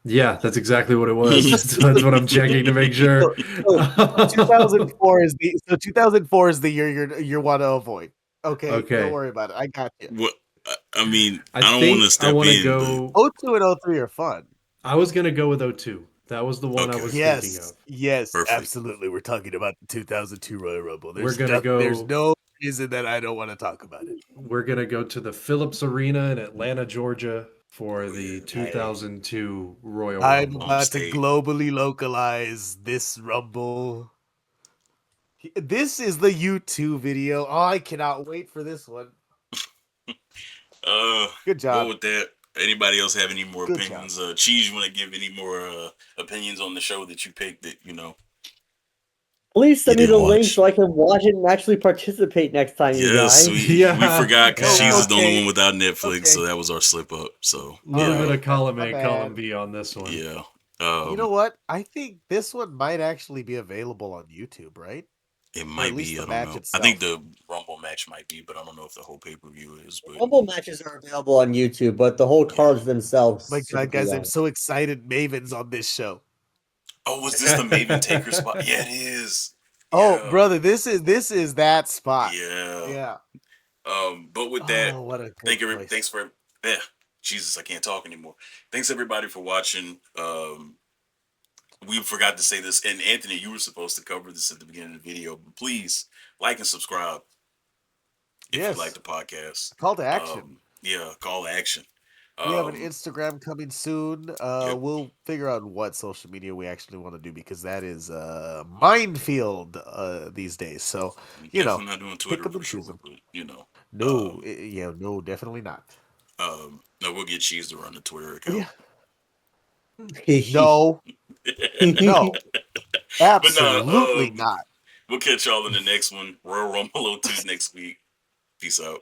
Yeah, that's exactly what it was. That's what I'm checking to make sure. 2004 is the year you want to avoid. Okay, don't worry about it. I got you. What? I mean, I don't want to step in. Go. 02 and 03 are fun. I was gonna go with 02. That was the one I was thinking of. Yes, perfect. Absolutely. We're talking about the 2002 Royal Rumble. There's no reason that I don't want to talk about it. We're gonna go to the Phillips Arena in Atlanta, Georgia, for the 2002 Royal Rumble. I'm about to globally localize this Rumble. This is the YouTube video. Oh, I cannot wait for this one. Good job. Well, with that, anybody else have any more opinions? Cheese, you want to give any more opinions on the show that you picked that, Please send me the link so I can watch it and actually participate next time, you guys. We forgot because Cheese is the only one without Netflix, so that was our slip up. So a little bit of column A, column B on this one. Yeah. You know what? I think this one might actually be available on YouTube, right? It might be. I don't know. I think the Rumble match might be, but I don't know if the whole pay-per-view is. But... Rumble matches are available on YouTube, but the whole cards themselves. My God, guys, I'm so excited. Maven's on this show. Oh, was this the Maven Taker spot? Yeah, it is. Oh, brother, this is that spot. Yeah. But with that, thanks for Jesus, I can't talk anymore. Thanks everybody for watching. We forgot to say this, and Anthony, you were supposed to cover this at the beginning of the video, but please like and subscribe if you like the podcast. Call to action. Call to action. We have an Instagram coming soon. We'll figure out what social media we actually want to do because that is minefield these days. So definitely not doing Twitter for sure, but no, definitely not. No, we'll get Cheese to run the Twitter account. No, absolutely not. We'll catch y'all in the next one. Royal Rumble 02 next week. Peace out.